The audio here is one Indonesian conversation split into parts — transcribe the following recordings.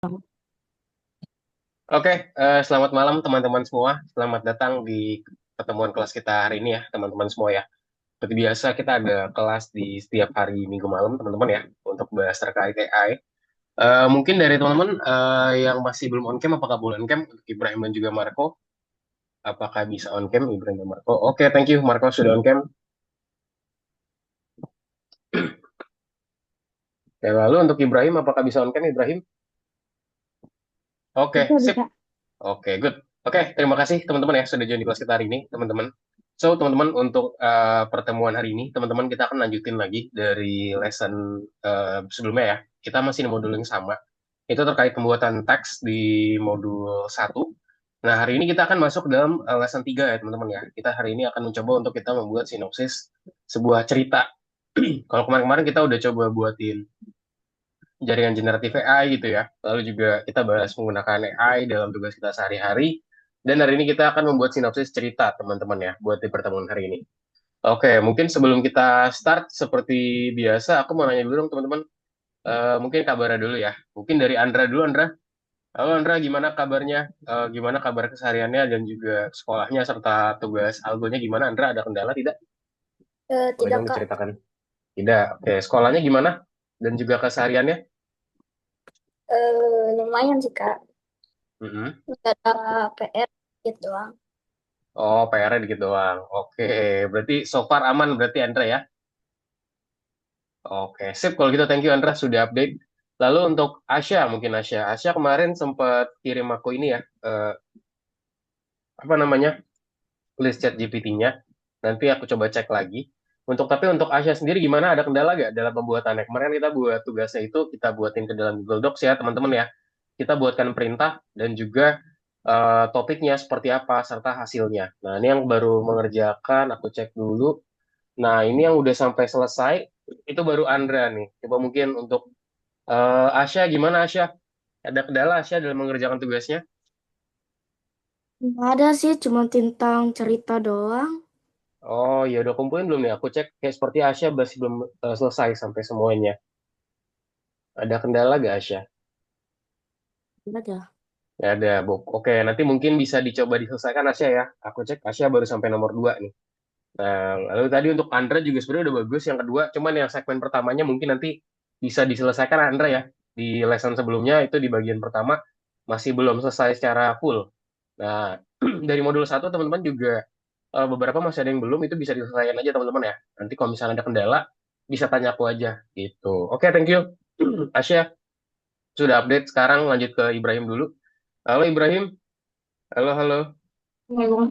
Oke, selamat malam teman-teman semua. Selamat datang di pertemuan kelas kita hari ini ya, teman-teman semua ya. Seperti biasa, kita ada kelas di setiap hari Minggu malam, teman-teman ya, untuk bahas terkait AI. Mungkin dari teman-teman yang masih belum on cam, apakah boleh on cam? Untuk Ibrahim dan juga Marco, apakah bisa on cam Ibrahim dan Marco? Oke, thank you Marco sudah on cam. Ya, lalu untuk Ibrahim, apakah bisa on cam Ibrahim? Oke, Bisa, sip. bisa. Oke, good. Oke, terima kasih teman-teman ya sudah join di kelas kita hari ini, teman-teman. So, teman-teman, untuk pertemuan hari ini, teman-teman kita akan lanjutin lagi dari lesson sebelumnya ya. Kita masih di modul yang sama. Itu terkait pembuatan teks di modul satu. Nah, hari ini kita akan masuk dalam lesson 3 ya, teman-teman ya. Kita hari ini akan mencoba untuk kita membuat sinopsis sebuah cerita. Kalau kemarin-kemarin kita udah coba buatin jaringan generatif AI gitu ya. Lalu juga kita bahas menggunakan AI dalam tugas kita sehari-hari. Dan hari ini kita akan membuat sinopsis cerita, teman-teman ya, buat di pertemuan hari ini. Oke, mungkin sebelum kita start, seperti biasa, aku mau nanya dulu dong, teman-teman. Mungkin kabarnya dulu ya. Mungkin dari Andra dulu, Andra. Halo, Andra, gimana kabarnya? Gimana kabar kesehariannya dan juga sekolahnya, serta tugas algonya gimana? Andra, ada kendala tidak? Boleh Tidak, dong Kak. diceritakan. Tidak. Oke, sekolahnya gimana? Dan juga kesehariannya? Lumayan sih, Kak. Mm-mm. Nggak ada PR gitu doang. Oh, PR-nya dikit doang. Oke, berarti so far aman berarti Andra ya? Oke, sip. Kalau gitu thank you Andra sudah update. Lalu untuk Asya, mungkin Asya. Asya kemarin sempat kirim aku ini ya, apa namanya, list chat GPT-nya. Nanti aku coba cek lagi. Tapi untuk Asya sendiri gimana? Ada kendala nggak dalam pembuatannya? Kemarin kita buat tugasnya itu, kita buatin ke dalam Google Docs ya teman-teman ya. Kita buatkan perintah dan juga topiknya seperti apa, serta hasilnya. Nah, ini yang baru mengerjakan, aku cek dulu. Nah, ini yang udah sampai selesai, itu baru Andra nih. Coba mungkin untuk Asya, gimana Asya? Ada kendala Asya dalam mengerjakan tugasnya? Nggak ada sih, cuma tentang cerita doang. Oh, ya udah kumpulin belum nih? Aku cek kayak seperti Asya masih belum selesai sampai semuanya. Ada kendala gak Asya? Nggak ada. Ya ada, Bu. Oke, nanti mungkin bisa dicoba diselesaikan Asya ya. Aku cek Asya baru sampai nomor 2 nih. Nah, lalu tadi untuk Andra juga sebenarnya udah bagus. Yang kedua, cuman yang segmen pertamanya mungkin nanti bisa diselesaikan Andra ya. Di lesson sebelumnya itu di bagian pertama masih belum selesai secara full. Nah, dari modul satu teman-teman juga beberapa masih ada yang belum, itu bisa diselesaikan aja teman-teman ya. Nanti kalau misalnya ada kendala, bisa tanya aku aja gitu. Oke, thank you. Asya, sudah update. Sekarang lanjut ke Ibrahim dulu. Halo Ibrahim. Halo, halo. Halo,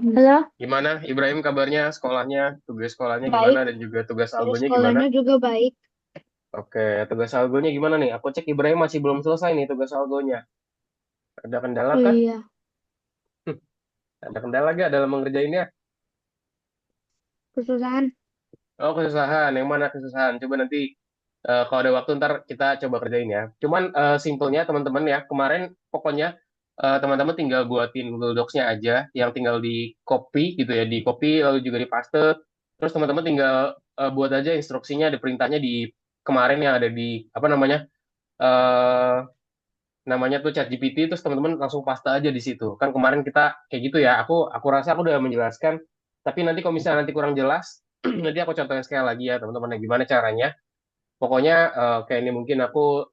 Gimana Ibrahim kabarnya, sekolahnya, tugas sekolahnya gimana, baik. dan juga tugas Dari algonya gimana? sekolahnya juga baik. Oke, tugas algonya gimana nih? Aku cek Ibrahim masih belum selesai nih tugas algonya. Ada kendala Oh kah? iya, Ada kendala gak dalam mengerjainnya? kesusahan. Oh, kesusahan. Yang mana kesusahan? Coba nanti kalau ada waktu ntar kita coba kerjain ya. Cuman simpelnya teman-teman ya, kemarin pokoknya teman-teman tinggal buatin Google Docs-nya aja, yang tinggal di copy gitu ya, di copy lalu juga di paste. Terus teman-teman tinggal buat aja instruksinya, ada perintahnya di kemarin yang ada di apa namanya? eh namanya tuh ChatGPT, terus teman-teman langsung paste aja di situ. Kan kemarin kita kayak gitu ya. Aku rasa aku udah menjelaskan, tapi nanti kalau misalnya nanti kurang jelas, nanti aku contohin sekali lagi ya teman-teman ya, gimana caranya. Pokoknya kayak ini mungkin aku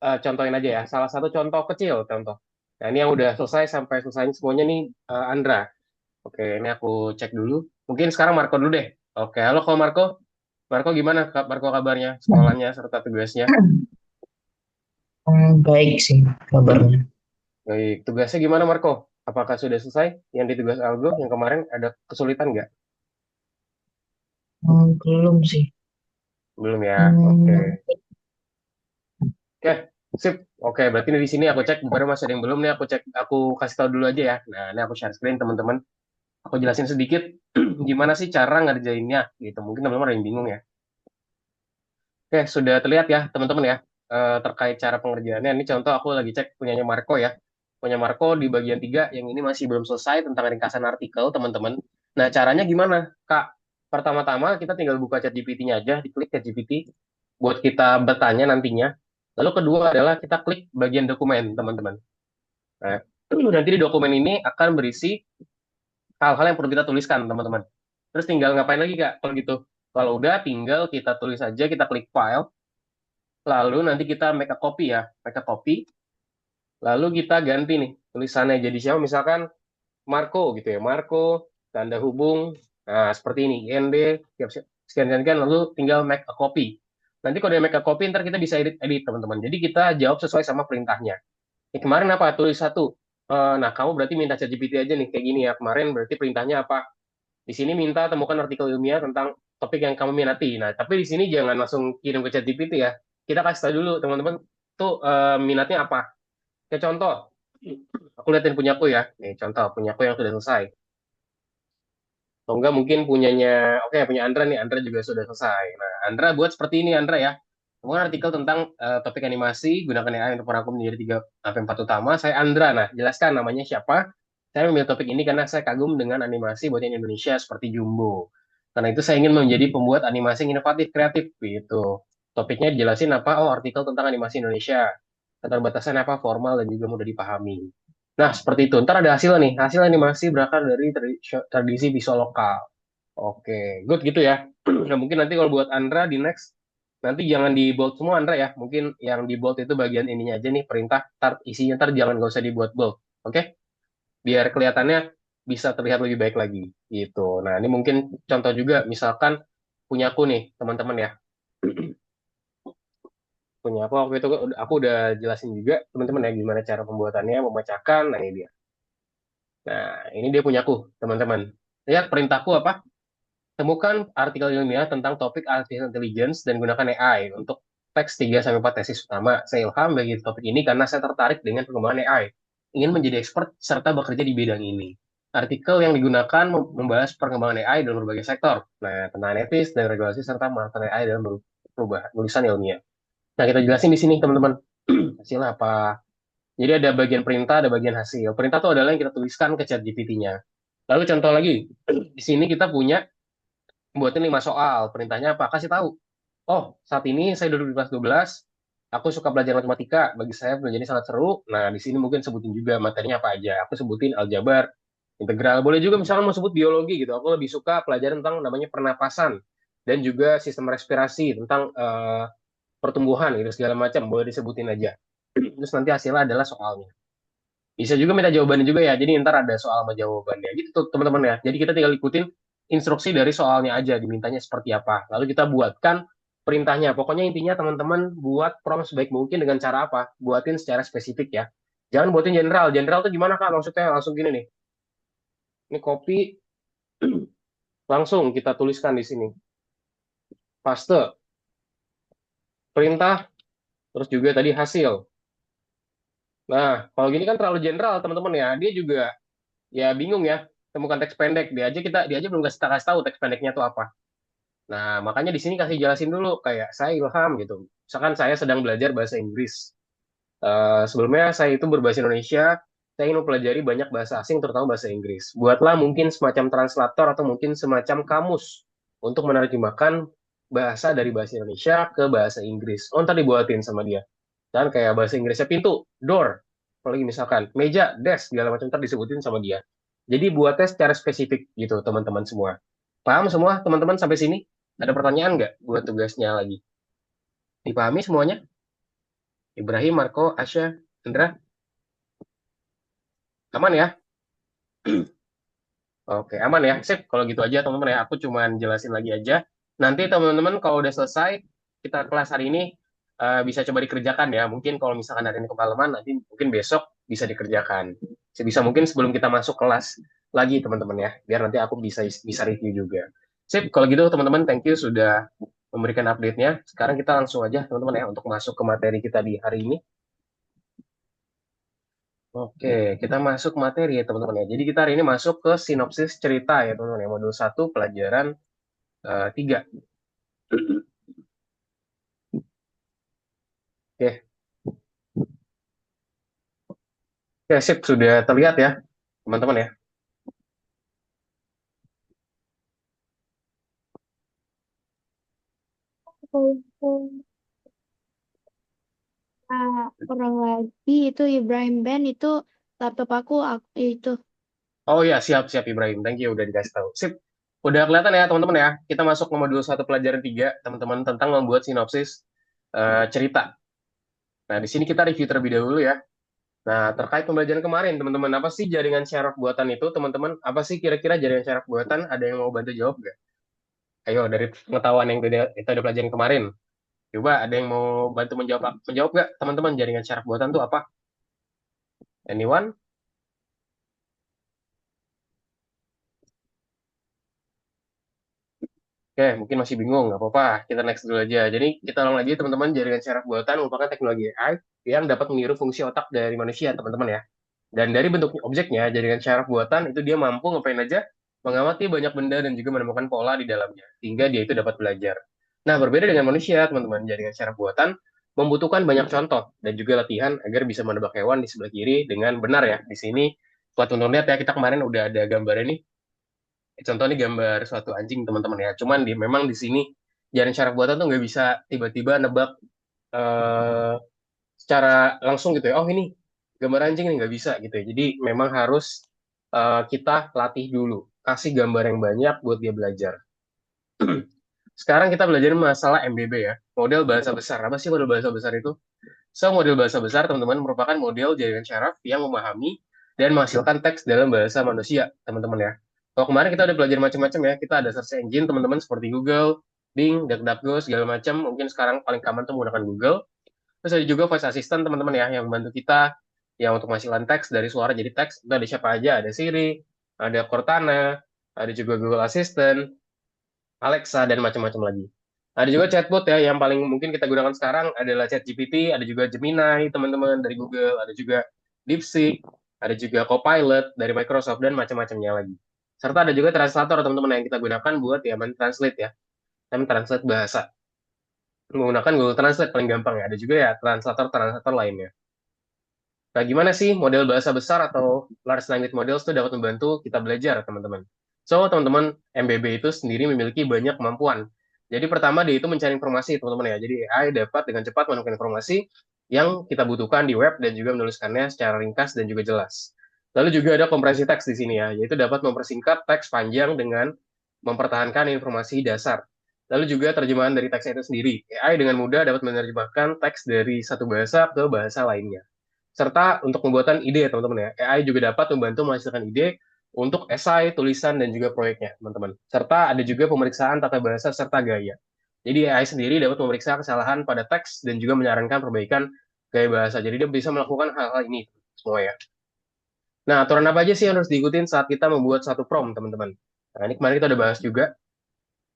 contohin aja ya. Salah satu contoh kecil contoh. Nah, ini yang udah selesai sampai selesai semuanya nih Andra. Oke, ini aku cek dulu. Mungkin sekarang Marco dulu deh. Oke, halo kalau Marco. Marco gimana Marco kabarnya, sekolahnya serta tugasnya? Baik sih kabarnya. Baik, tugasnya gimana Marco? Apakah sudah selesai? Yang di tugas algo yang kemarin ada kesulitan nggak? Belum sih. Belum ya. Oke. Hmm, Oke, sip. Oke, berarti di sini aku cek beberapa masih ada yang belum nih. Aku cek, aku kasih tahu dulu aja ya. Nah, ini aku share screen teman-teman. Aku jelasin sedikit gimana sih cara ngerjainnya gitu. Mungkin teman-teman ada yang bingung ya. Oke, sudah terlihat ya teman-teman ya, terkait cara pengerjaannya. Ini contoh aku lagi cek punyanya Marco ya. Punya Marco di bagian 3 yang ini masih belum selesai tentang ringkasan artikel teman-teman. Nah, caranya gimana, Kak? Pertama-tama kita tinggal buka ChatGPT-nya aja, diklik ChatGPT buat kita bertanya nantinya. Lalu kedua adalah kita klik bagian dokumen, teman-teman. Nah, nanti di dokumen ini akan berisi hal-hal yang perlu kita tuliskan, teman-teman. Terus tinggal ngapain lagi, Kak? Kalau gitu. Kalau udah, tinggal kita tulis aja, kita klik file, lalu nanti kita make a copy ya, make a copy, lalu kita ganti nih tulisannya jadi siapa, misalkan Marco gitu ya, Marco, tanda hubung, nah seperti ini, IND, scan, lalu tinggal make a copy. Nanti kalau dia make a copy, ntar kita bisa edit, teman-teman. Jadi kita jawab sesuai sama perintahnya. Kemarin apa? Tulis satu. Nah, kamu berarti minta ChatGPT aja nih, kayak gini ya. Kemarin berarti perintahnya apa? Di sini minta temukan artikel ilmiah tentang topik yang kamu minati. Nah, tapi di sini jangan langsung kirim ke ChatGPT ya. Kita kasih tahu dulu, teman-teman, tuh minatnya apa. Kayak contoh, aku liatin punyaku ya. Nih, contoh, punyaku yang sudah selesai. Atau enggak mungkin punyanya, oke punya Andra nih, Andra juga sudah selesai. Nah, Andra buat seperti ini Andra ya. Kemudian artikel tentang topik animasi, gunakan AI untuk merangkum menjadi 3 sampai 4 utama. Saya Andra. Nah, jelaskan namanya siapa. Saya memilih topik ini karena saya kagum dengan animasi buatan Indonesia seperti Jumbo. Karena itu saya ingin menjadi pembuat animasi yang inovatif, kreatif gitu. Topiknya dijelasin apa? Oh, artikel tentang animasi Indonesia. Keterbatasan apa? Formal dan juga mudah dipahami. Nah, seperti itu. Ntar ada hasil nih. Hasil animasi berasal dari tradisi visual lokal. Oke, good gitu ya. Nah, mungkin nanti kalau buat Andra di next, nanti jangan di bold semua Andra ya. Mungkin yang di bold itu bagian ininya aja nih, perintah. Ntar isinya ntar jangan nggak usah dibuat bold. Oke? Biar kelihatannya bisa terlihat lebih baik lagi. Gitu. Nah, ini mungkin contoh juga, misalkan punya aku nih, teman-teman ya. Punya aku waktu itu aku udah jelasin juga teman-teman ya gimana cara pembuatannya, memecahkan. Nah, ini dia. Nah, ini dia punya aku, teman-teman. Lihat perintahku apa? Temukan artikel ilmiah tentang topik artificial intelligence dan gunakan AI untuk teks 3 sampai 4 tesis utama. Saya ilham bagi topik ini karena saya tertarik dengan pengembangan AI. Ingin menjadi expert serta bekerja di bidang ini. Artikel yang digunakan membahas perkembangan AI dalam berbagai sektor. Nah, tentang etis dan regulasi serta manfaat AI dalam perubahan tulisan ilmiah. Nah, kita jelasin di sini, teman-teman. Hasilnya apa? Jadi ada bagian perintah, ada bagian hasil. Perintah itu adalah yang kita tuliskan ke chat GPT-nya. Lalu contoh lagi, di sini kita punya buatin 5 soal. Perintahnya apa? Kasih tahu. Oh, saat ini saya duduk di kelas 12. Aku suka belajar matematika. Bagi saya belajar ini sangat seru. Nah, di sini mungkin sebutin juga materinya apa aja. Aku sebutin aljabar, integral. Boleh juga misalnya mau sebut biologi gitu. Aku lebih suka pelajaran tentang namanya pernapasan dan juga sistem respirasi tentang pertumbuhan gitu segala macam. Boleh disebutin aja. Terus nanti hasilnya adalah soalnya. Bisa juga minta jawabannya juga ya. Jadi ntar ada soal sama jawabannya. Gitu tuh teman-teman ya. Jadi kita tinggal ikutin instruksi dari soalnya aja. Dimintanya seperti apa. Lalu kita buatkan perintahnya. Pokoknya intinya teman-teman buat prompt sebaik mungkin dengan cara apa? Buatin secara spesifik ya. Jangan buatin general. General tuh gimana Kak? Maksudnya langsung gini nih. Ini copy langsung kita tuliskan di sini. Paste, perintah, terus juga tadi hasil. Nah, kalau gini kan terlalu general teman-teman ya. Dia juga ya bingung ya. Temukan teks pendek. Dia aja belum kasih tahu teks pendeknya tuh apa. Nah, makanya di sini kasih jelasin dulu kayak saya Ilham gitu. Misalkan saya sedang belajar bahasa Inggris. Sebelumnya saya itu berbahasa Indonesia, saya ingin mempelajari banyak bahasa asing terutama bahasa Inggris. Buatlah mungkin semacam translator atau mungkin semacam kamus untuk menerjemahkan bahasa dari bahasa Indonesia ke bahasa Inggris. Oh, ntar dibuatin sama dia. Dan kayak bahasa Inggrisnya pintu, door. Apalagi misalkan meja, desk, segala macam ntar disebutin sama dia. Jadi buatnya secara spesifik gitu teman-teman semua. Paham semua teman-teman sampai sini? Ada pertanyaan nggak buat tugasnya lagi? Dipahami semuanya? Ibrahim, Marco, Asya, Indra, aman ya? Oke, aman ya. Sip, kalau gitu aja teman-teman ya. Aku cuman jelasin lagi aja. Nanti teman-teman kalau udah selesai, kita kelas hari ini bisa coba dikerjakan ya. Mungkin kalau misalkan hari ini kemalaman, nanti mungkin besok bisa dikerjakan. Sebisa mungkin sebelum kita masuk kelas lagi teman-teman ya. Biar nanti aku bisa bisa review juga. Sip, kalau gitu teman-teman, thank you sudah memberikan update-nya. Sekarang kita langsung aja teman-teman ya untuk masuk ke materi kita di hari ini. Oke, kita masuk materi ya teman-teman ya. Jadi kita hari ini masuk ke sinopsis cerita ya teman-teman ya. Modul 1 pelajaran 3. Oke, oke sip. Sudah terlihat ya teman-teman ya. Orang lagi itu Ibrahim Ben itu laptop aku itu. Oh ya, siap-siap Ibrahim. Thank you udah dikasih tahu. Sip. Udah kelihatan ya teman-teman ya. Kita masuk ke modul 1 pelajaran 3 teman-teman, tentang membuat sinopsis cerita. Nah, di sini kita review terlebih dahulu ya. Nah, terkait pembelajaran kemarin, teman-teman, apa sih jaringan syaraf buatan itu, teman-teman? Apa sih kira-kira jaringan syaraf buatan? Ada yang mau bantu jawab nggak? Ayo, dari pengetahuan yang kita udah pelajaran kemarin. Coba ada yang mau bantu menjawab nggak, teman-teman, jaringan syaraf buatan itu apa? Anyone? Oke, mungkin masih bingung, nggak apa-apa. Kita next dulu aja. Jadi, kita ulang lagi, teman-teman. Jaringan syaraf buatan merupakan teknologi AI yang dapat meniru fungsi otak dari manusia, teman-teman ya. Dan dari bentuk objeknya, jaringan syaraf buatan itu dia mampu ngapain aja, mengamati banyak benda dan juga menemukan pola di dalamnya, sehingga dia itu dapat belajar. Nah, berbeda dengan manusia, teman-teman, jaringan syaraf buatan membutuhkan banyak contoh dan juga latihan agar bisa menebak hewan di sebelah kiri dengan benar ya. Di sini, buat teman lihat ya, kita kemarin udah ada gambar ini. Contoh ini gambar suatu anjing, teman-teman ya. Cuman memang di sini jaringan syaraf buatan tuh nggak bisa tiba-tiba nebak eh, secara langsung gitu ya. Oh ini gambar anjing nih, nggak bisa gitu ya. Jadi memang harus kita latih dulu, kasih gambar yang banyak buat dia belajar. Sekarang kita belajar masalah MBB ya, model bahasa besar. Apa sih model bahasa besar itu? So, model bahasa besar, teman-teman, merupakan model jaringan syaraf yang memahami dan menghasilkan teks dalam bahasa manusia, teman-teman ya. Kalau kemarin kita udah belajar macam-macam ya, kita ada search engine, teman-teman, seperti Google, Bing, DuckDuckGo, segala macam. Mungkin sekarang paling common tuh menggunakan Google. Terus ada juga voice assistant, teman-teman ya, yang membantu kita yang untuk menghasilkan teks dari suara jadi teks. Itu ada siapa aja? Ada Siri, ada Cortana, ada juga Google Assistant, Alexa, dan macam-macam lagi. Ada juga chatbot ya, yang paling mungkin kita gunakan sekarang adalah ChatGPT, ada juga Gemini, teman-teman, dari Google, ada juga DeepSeek, ada juga Copilot dari Microsoft, dan macam-macamnya lagi. Serta ada juga translator, teman-teman, yang kita gunakan buat ya translate ya, translate bahasa. Menggunakan Google Translate paling gampang ya. Ada juga ya translator-translator lainnya. Nah, gimana sih model bahasa besar atau large language models itu dapat membantu kita belajar, teman-teman? So, teman-teman, MBB itu sendiri memiliki banyak kemampuan. Jadi, pertama, dia itu mencari informasi, teman-teman ya. Jadi, AI dapat dengan cepat menemukan informasi yang kita butuhkan di web dan juga menuliskannya secara ringkas dan juga jelas. Lalu juga ada kompresi teks di sini ya, yaitu dapat mempersingkat teks panjang dengan mempertahankan informasi dasar. Lalu juga terjemahan dari teksnya itu sendiri. AI dengan mudah dapat menerjemahkan teks dari satu bahasa ke bahasa lainnya. Serta untuk pembuatan ide, teman-teman ya. AI juga dapat membantu menghasilkan ide untuk esai, tulisan, dan juga proyeknya, teman-teman. Serta ada juga pemeriksaan tata bahasa serta gaya. Jadi AI sendiri dapat memeriksa kesalahan pada teks dan juga menyarankan perbaikan gaya bahasa. Jadi dia bisa melakukan hal-hal ini semua ya. Nah, aturan apa aja sih yang harus diikutin saat kita membuat satu prompt, teman-teman? Nah, ini kemarin kita udah bahas juga.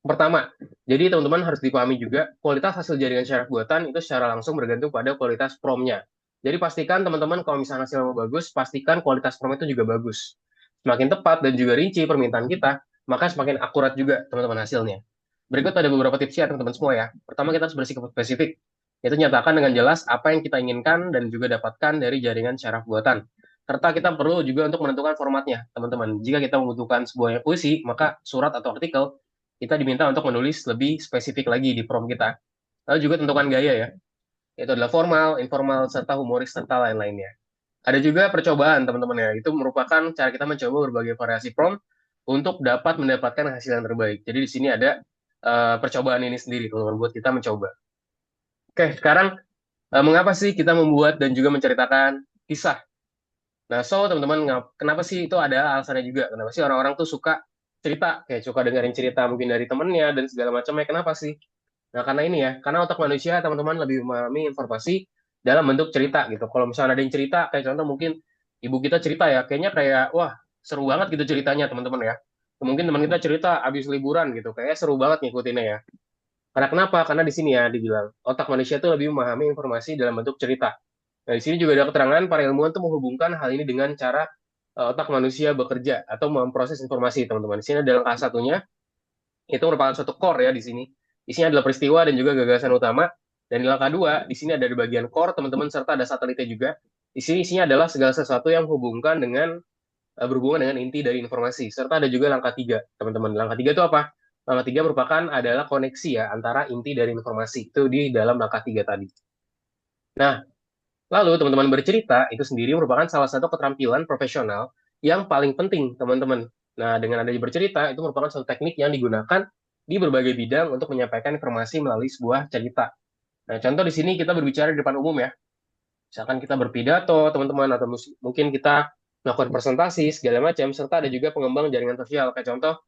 Pertama, jadi teman-teman harus dipahami juga kualitas hasil jaringan syaraf buatan itu secara langsung bergantung pada kualitas promnya. Jadi pastikan teman-teman kalau misalnya hasilnya mau bagus, pastikan kualitas prom itu juga bagus. Semakin tepat dan juga rinci permintaan kita, maka semakin akurat juga teman-teman hasilnya. Berikut ada beberapa tipsnya teman-teman semua ya. Pertama, kita harus bersikap spesifik. Itu nyatakan dengan jelas apa yang kita inginkan dan juga dapatkan dari jaringan syaraf buatan. Serta kita perlu juga untuk menentukan formatnya, teman-teman. Jika kita membutuhkan sebuah puisi, maka surat atau artikel, kita diminta untuk menulis lebih spesifik lagi di prompt kita. Lalu juga tentukan gaya ya, yaitu adalah formal, informal, serta humoris, serta lain-lainnya. Ada juga percobaan, teman-teman ya. Itu merupakan cara kita mencoba berbagai variasi prompt untuk dapat mendapatkan hasil yang terbaik. Jadi di sini ada percobaan ini sendiri, teman-teman, buat kita mencoba. Oke, sekarang mengapa sih kita membuat dan juga menceritakan kisah? Nah, so teman-teman, kenapa sih itu ada alasannya juga? Kenapa sih orang-orang tuh suka cerita, kayak suka dengerin cerita mungkin dari temennya dan segala macamnya? Kenapa sih? Nah, karena ini ya, karena otak manusia, teman-teman, lebih memahami informasi dalam bentuk cerita gitu. Kalau misalnya ada yang cerita, kayak contoh mungkin ibu kita cerita ya, kayaknya kayak, wah, seru banget gitu ceritanya, teman-teman ya. Mungkin teman kita cerita abis liburan gitu, kayak seru banget ngikutinnya ya. Karena kenapa? Karena di sini ya dibilang, otak manusia itu lebih memahami informasi dalam bentuk cerita. Nah, di sini juga ada keterangan para ilmuwan itu menghubungkan hal ini dengan cara otak manusia bekerja atau memproses informasi, teman-teman. Di sini ada langkah satunya, itu merupakan suatu core ya di sini. Isinya adalah peristiwa dan juga gagasan utama. Dan di langkah dua, di sini ada di bagian core, teman-teman, serta ada satelitnya juga. Di sini isinya adalah segala sesuatu yang hubungkan dengan berhubungan dengan inti dari informasi. Serta ada juga langkah tiga, teman-teman. Langkah tiga itu apa? Langkah tiga merupakan adalah koneksi ya antara inti dari informasi. Itu di dalam langkah tiga tadi. Nah, Lalu teman-teman bercerita itu sendiri merupakan salah satu keterampilan profesional yang paling penting, teman-teman. Nah, dengan adanya bercerita itu merupakan suatu teknik yang digunakan di berbagai bidang untuk menyampaikan informasi melalui sebuah cerita. Nah, contoh di sini kita berbicara di depan umum ya. Misalkan kita berpidato, teman-teman, atau mungkin kita melakukan presentasi, segala macam, serta ada juga pengembang jaringan sosial. Kayak contoh,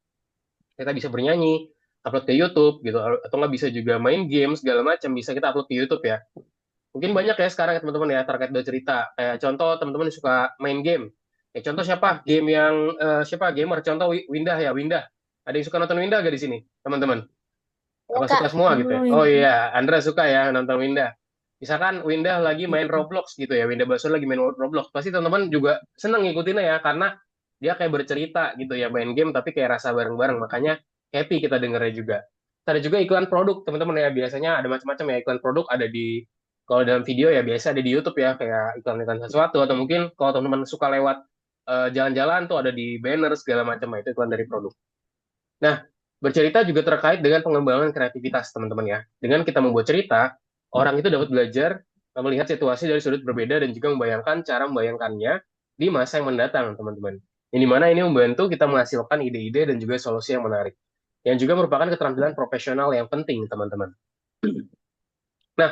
kita bisa bernyanyi, upload ke YouTube, gitu, atau nggak bisa juga main game, segala macam, bisa kita upload ke YouTube ya. Mungkin banyak ya sekarang ya teman-teman ya terkait bercerita. Kayak contoh teman-teman suka main game. Contoh siapa? Game yang siapa gamer? Contoh Windah ya, Windah. Ada yang suka nonton Windah gak di sini, teman-teman? Ya Apa Kak, suka semua gitu ya? duluin. Oh iya, Andra suka ya nonton Windah. Misalkan Windah lagi main Roblox gitu ya, Windah Basur lagi main Roblox. Pasti teman-teman juga seneng ngikutinnya ya, karena dia kayak bercerita gitu ya, main game tapi kayak rasa bareng-bareng. Makanya happy kita dengernya juga. Ada juga iklan produk, teman-teman ya. Biasanya ada macam-macam ya iklan produk ada di, kalau dalam video ya biasa ada di YouTube ya, kayak iklan-iklan sesuatu. Atau mungkin kalau teman-teman suka lewat jalan-jalan tuh ada di banner segala macam, itu iklan dari produk. Nah, bercerita juga terkait dengan pengembangan kreativitas, teman-teman ya. Dengan kita membuat cerita, orang itu dapat belajar melihat situasi dari sudut berbeda dan juga membayangkan cara membayangkannya di masa yang mendatang, teman-teman. Yang dimana ini membantu kita menghasilkan ide-ide dan juga solusi yang menarik. Yang juga merupakan keterampilan profesional yang penting, teman-teman. Nah,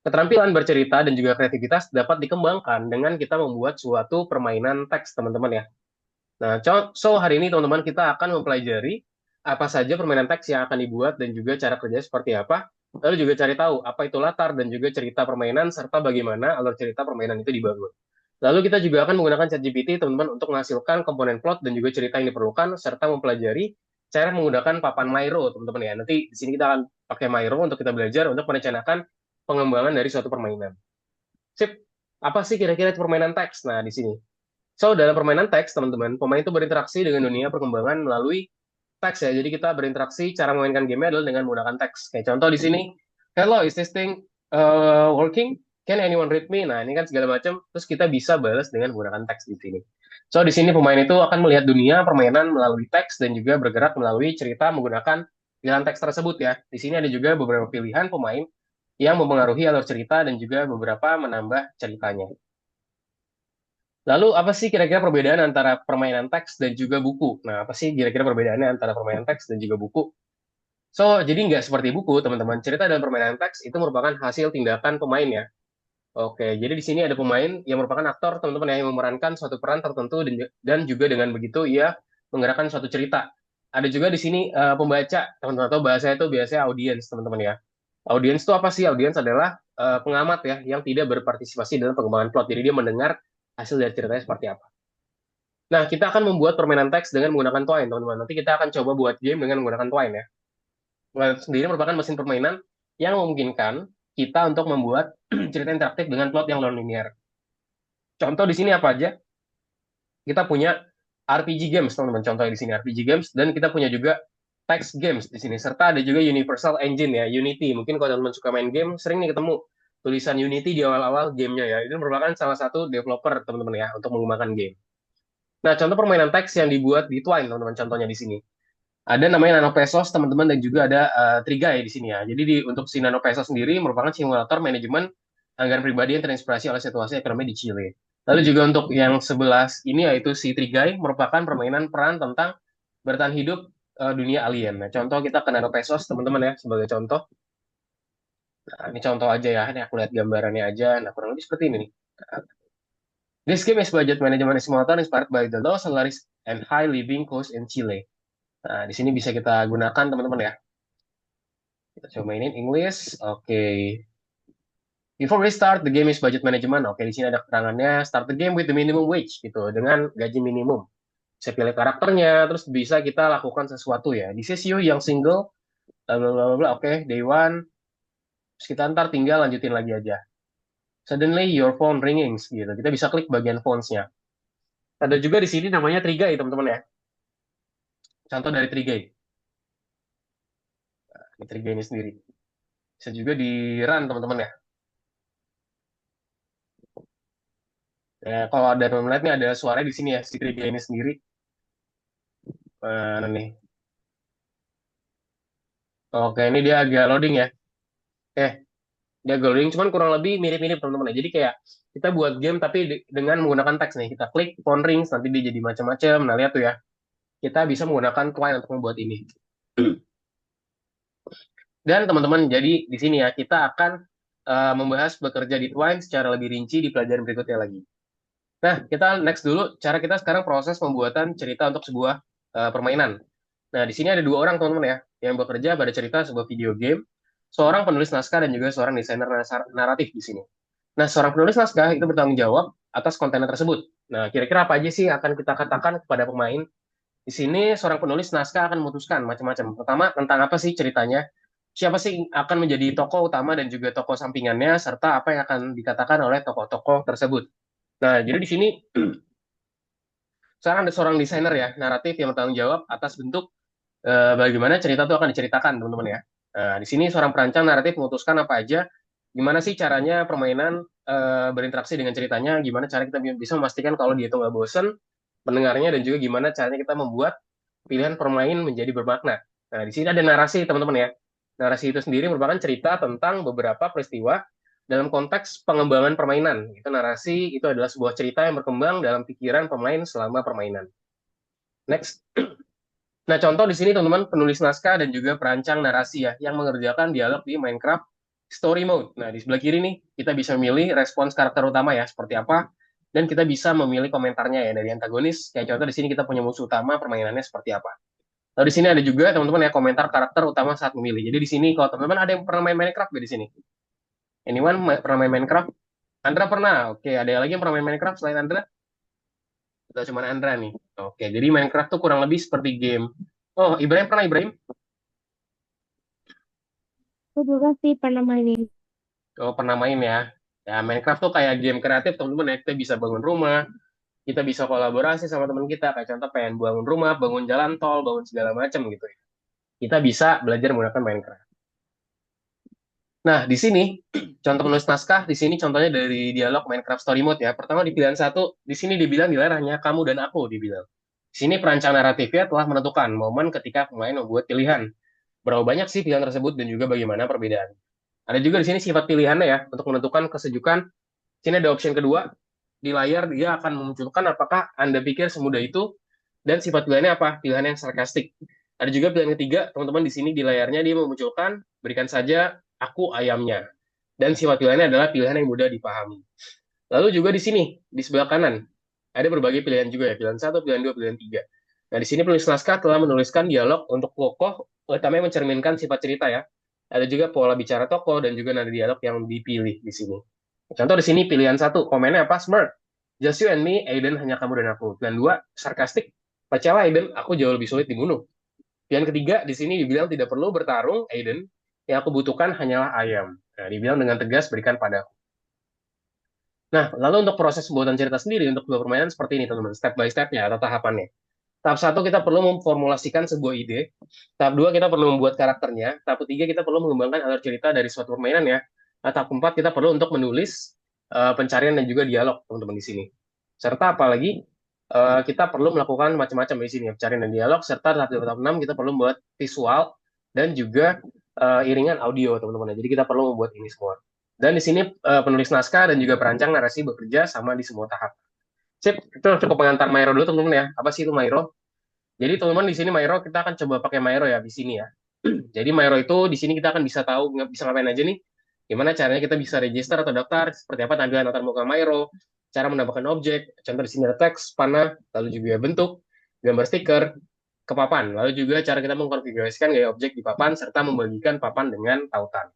keterampilan bercerita dan juga kreativitas dapat dikembangkan dengan kita membuat suatu permainan teks, teman-teman ya. Nah, so hari ini teman-teman kita akan mempelajari apa saja permainan teks yang akan dibuat dan juga cara kerja seperti apa. Lalu juga cari tahu apa itu latar dan juga cerita permainan serta bagaimana alur cerita permainan itu dibangun. Lalu kita juga akan menggunakan ChatGPT teman-teman untuk menghasilkan komponen plot dan juga cerita yang diperlukan serta mempelajari cara menggunakan papan Miro teman-teman ya. Nanti di sini kita akan pakai Miro untuk kita belajar untuk merencanakan pengembangan dari suatu permainan. Sip. Apa sih kira-kira permainan teks? Nah, di sini. So, dalam permainan teks, teman-teman, pemain itu berinteraksi dengan dunia perkembangan melalui teks ya. Jadi kita berinteraksi, cara memainkan game adalah dengan menggunakan teks. Kayak contoh di sini, hello, is this thing working? Can anyone read me? Nah, ini kan segala macam. Terus kita bisa balas dengan menggunakan teks di sini. So, di sini pemain itu akan melihat dunia permainan melalui teks dan juga bergerak melalui cerita menggunakan pilihan teks tersebut ya. Di sini ada juga beberapa pilihan pemain yang mempengaruhi alur cerita dan juga beberapa menambah ceritanya. Lalu apa sih kira-kira perbedaan antara permainan teks dan juga buku? Nah, apa sih kira-kira perbedaannya antara permainan teks dan juga buku? So, jadi nggak seperti buku, teman-teman. Cerita dalam permainan teks itu merupakan hasil tindakan pemain ya. Oke, jadi di sini ada pemain yang merupakan aktor, teman-teman ya, yang memerankan suatu peran tertentu dan juga dengan begitu ia menggerakkan suatu cerita. Ada juga di sini pembaca, teman-teman, atau bahasa itu biasanya audiens, teman-teman ya. Audiens itu apa sih? Audiens adalah pengamat ya, yang tidak berpartisipasi dalam pengembangan plot. Jadi dia mendengar hasil dari ceritanya seperti apa. Nah, kita akan membuat permainan teks dengan menggunakan Twine, teman-teman. Nanti kita akan coba buat game dengan menggunakan Twine ya. Twine sendiri merupakan mesin permainan yang memungkinkan kita untuk membuat cerita interaktif dengan plot yang non-linear. Contoh di sini apa aja? Kita punya RPG games, teman-teman. Contoh di sini RPG games, dan kita punya juga text games di sini. Serta ada juga Universal Engine ya, Unity. Mungkin kalau teman-teman suka main game, sering nih ketemu tulisan Unity di awal-awal gamenya ya. Itu merupakan salah satu developer, teman-teman ya, untuk mengembangkan game. Nah, contoh permainan teks yang dibuat di Twine, teman-teman, contohnya di sini. Ada namanya NanoPesos, teman-teman, dan juga ada Trigai di sini ya. Jadi untuk si NanoPesos sendiri merupakan simulator manajemen anggaran pribadi yang terinspirasi oleh situasi ekonomi di Chile. Lalu juga untuk yang sebelah ini yaitu si Trigai merupakan permainan peran tentang bertahan hidup dunia alien. Nah, contoh kita ke NanoPesos, teman-teman ya, sebagai contoh. Nah, ini contoh aja ya, ini aku lihat gambarannya aja. Nah, kurang lebih seperti ini nih. This game is budget management simulator inspired by the low salaries and high living costs in Chile. Nah, di sini bisa kita gunakan teman-teman ya. Kita coba mainin English. Oke. Before we start, the game is budget management. Oke, di sini ada keterangannya. Start the game with the minimum wage gitu, dengan gaji minimum. Saya pilih karakternya, terus bisa kita lakukan sesuatu ya. This is you yang single, bla bla bla bla. Oke, day one. Terus kita ntar tinggal lanjutin lagi aja. Suddenly your phone ringing gitu. Kita bisa klik bagian phones-nya. Ada juga di sini namanya Trigai, teman-teman ya. Contoh dari Trigai. Ini Trigai ini sendiri. Bisa juga di run, teman-teman ya. Kalau ada teman-teman lihat nih ada suara di sini ya, si Trigai ini sendiri. Mana nih? Oke, ini dia agak loading ya. Eh, dia gallery cuman kurang lebih mirip-mirip teman-teman ya. Jadi kayak kita buat game tapi dengan menggunakan teks nih. Kita klik phone rings nanti dia jadi macam-macam. Nah, lihat tuh ya. Kita bisa menggunakan Twine untuk membuat ini. Dan teman-teman, jadi di sini ya kita akan membahas bekerja di Twine secara lebih rinci di pelajaran berikutnya lagi. Nah, kita next dulu cara kita sekarang proses pembuatan cerita untuk sebuah permainan. Nah, di sini ada dua orang teman-teman ya yang bekerja pada cerita sebuah video game, seorang penulis naskah dan juga seorang desainer naratif di sini. Nah, seorang penulis naskah itu bertanggung jawab atas konten tersebut. Nah, kira-kira apa aja sih yang akan kita katakan kepada pemain? Di sini seorang penulis naskah akan memutuskan macam-macam. Pertama, tentang apa sih ceritanya? Siapa sih akan menjadi tokoh utama dan juga tokoh sampingannya, serta apa yang akan dikatakan oleh tokoh-tokoh tersebut. Nah, jadi di sini sekarang ada seorang desainer ya, naratif yang bertanggung jawab atas bentuk bagaimana cerita itu akan diceritakan, teman-teman ya. Nah, di sini seorang perancang naratif memutuskan apa aja, gimana sih caranya permainan berinteraksi dengan ceritanya, gimana cara kita bisa memastikan kalau dia itu nggak bosen mendengarnya, dan juga gimana caranya kita membuat pilihan permain menjadi bermakna. Nah, di sini ada narasi, teman-teman ya. Narasi itu sendiri merupakan cerita tentang beberapa peristiwa dalam konteks pengembangan permainan. Itu narasi, itu adalah sebuah cerita yang berkembang dalam pikiran pemain selama permainan. Next. Nah, contoh di sini teman-teman penulis naskah dan juga perancang narasi ya yang mengerjakan dialog di Minecraft Story Mode. Nah, di sebelah kiri nih kita bisa memilih respons karakter utama ya seperti apa dan kita bisa memilih komentarnya ya dari antagonis. Kayak contoh di sini kita punya musuh utama, permainannya seperti apa. Lalu di sini ada juga teman-teman ya komentar karakter utama saat memilih. Jadi di sini kalau teman-teman ada yang pernah main Minecraft di sini. Anyone pernah main Minecraft? Andra pernah. Oke, ada lagi yang pernah main Minecraft selain Andra? Atau cuma Andra nih? Oke, jadi Minecraft tuh kurang lebih seperti game. Oh, Ibrahim pernah Ibrahim? Aku juga sih pernah mainin. Oh, pernah main ya. Ya, Minecraft tuh kayak game kreatif, teman-teman ya. Kita bisa bangun rumah, kita bisa kolaborasi sama teman kita. Kayak contoh pengen bangun rumah, bangun jalan tol, bangun segala macam gitu ya. Kita bisa belajar menggunakan Minecraft. Nah, di sini contoh penulis naskah, di sini contohnya dari dialog Minecraft Story Mode ya. Pertama di pilihan satu, di sini dibilang nilai hanya kamu dan aku dibilang. Di sini perancang naratifnya telah menentukan momen ketika pemain membuat pilihan. Berapa banyak sih pilihan tersebut dan juga bagaimana perbedaan. Ada juga di sini sifat pilihannya ya untuk menentukan kesejukan. Sini ada option kedua, di layar dia akan memunculkan apakah Anda pikir semudah itu dan sifat pilihannya apa? Pilihan yang sarkastik. Ada juga pilihan ketiga, teman-teman di sini di layarnya dia memunculkan berikan saja aku ayamnya. Dan sifat pilihannya adalah pilihan yang mudah dipahami. Lalu juga di sini, di sebelah kanan, ada berbagai pilihan juga ya, pilihan satu, pilihan dua, pilihan tiga. Nah, di sini penulis naskah telah menuliskan dialog untuk tokoh, utamanya mencerminkan sifat cerita ya. Ada juga pola bicara tokoh dan juga nada dialog yang dipilih di sini. Contoh di sini pilihan satu, komennya apa? Smart. Just you and me, Aiden, hanya kamu dan aku. Pilihan dua, sarkastik. Percayalah Aiden, aku jauh lebih sulit dibunuh. Pilihan ketiga, di sini dibilang tidak perlu bertarung, Aiden. Yang aku butuhkan hanyalah ayam. Nah, dibilang dengan tegas berikan padaku. Nah, lalu untuk proses pembuatan cerita sendiri untuk sebuah permainan seperti ini, teman-teman. Step by step-nya atau tahapannya. Tahap satu, kita perlu memformulasikan sebuah ide. Tahap dua, kita perlu membuat karakternya. Tahap ketiga, kita perlu mengembangkan alur cerita dari suatu permainan ya. Nah, tahap keempat, kita perlu untuk menulis pencarian dan juga dialog, teman-teman di sini. Serta apalagi kita perlu melakukan macam-macam di sini, pencarian dan dialog. Serta tahap 6, kita perlu membuat visual dan juga iringan audio, teman-teman. Jadi kita perlu membuat ini semua. Dan di sini penulis naskah dan juga perancang narasi bekerja sama di semua tahap. Sip, itu cukup pengantar Mairo dulu teman-teman ya. Apa sih itu Mairo? Jadi teman-teman di sini Mairo kita akan coba pakai Mairo ya di sini ya. Jadi Mairo itu di sini kita akan bisa tahu bisa ngapain aja nih. Gimana caranya kita bisa register atau daftar, seperti apa tampilan latar muka Mairo, cara menambahkan objek, contoh di sini ada teks, panah, lalu juga bentuk, gambar stiker, ke papan. Lalu juga cara kita mengkonfigurasikan gaya objek di papan serta membagikan papan dengan tautan.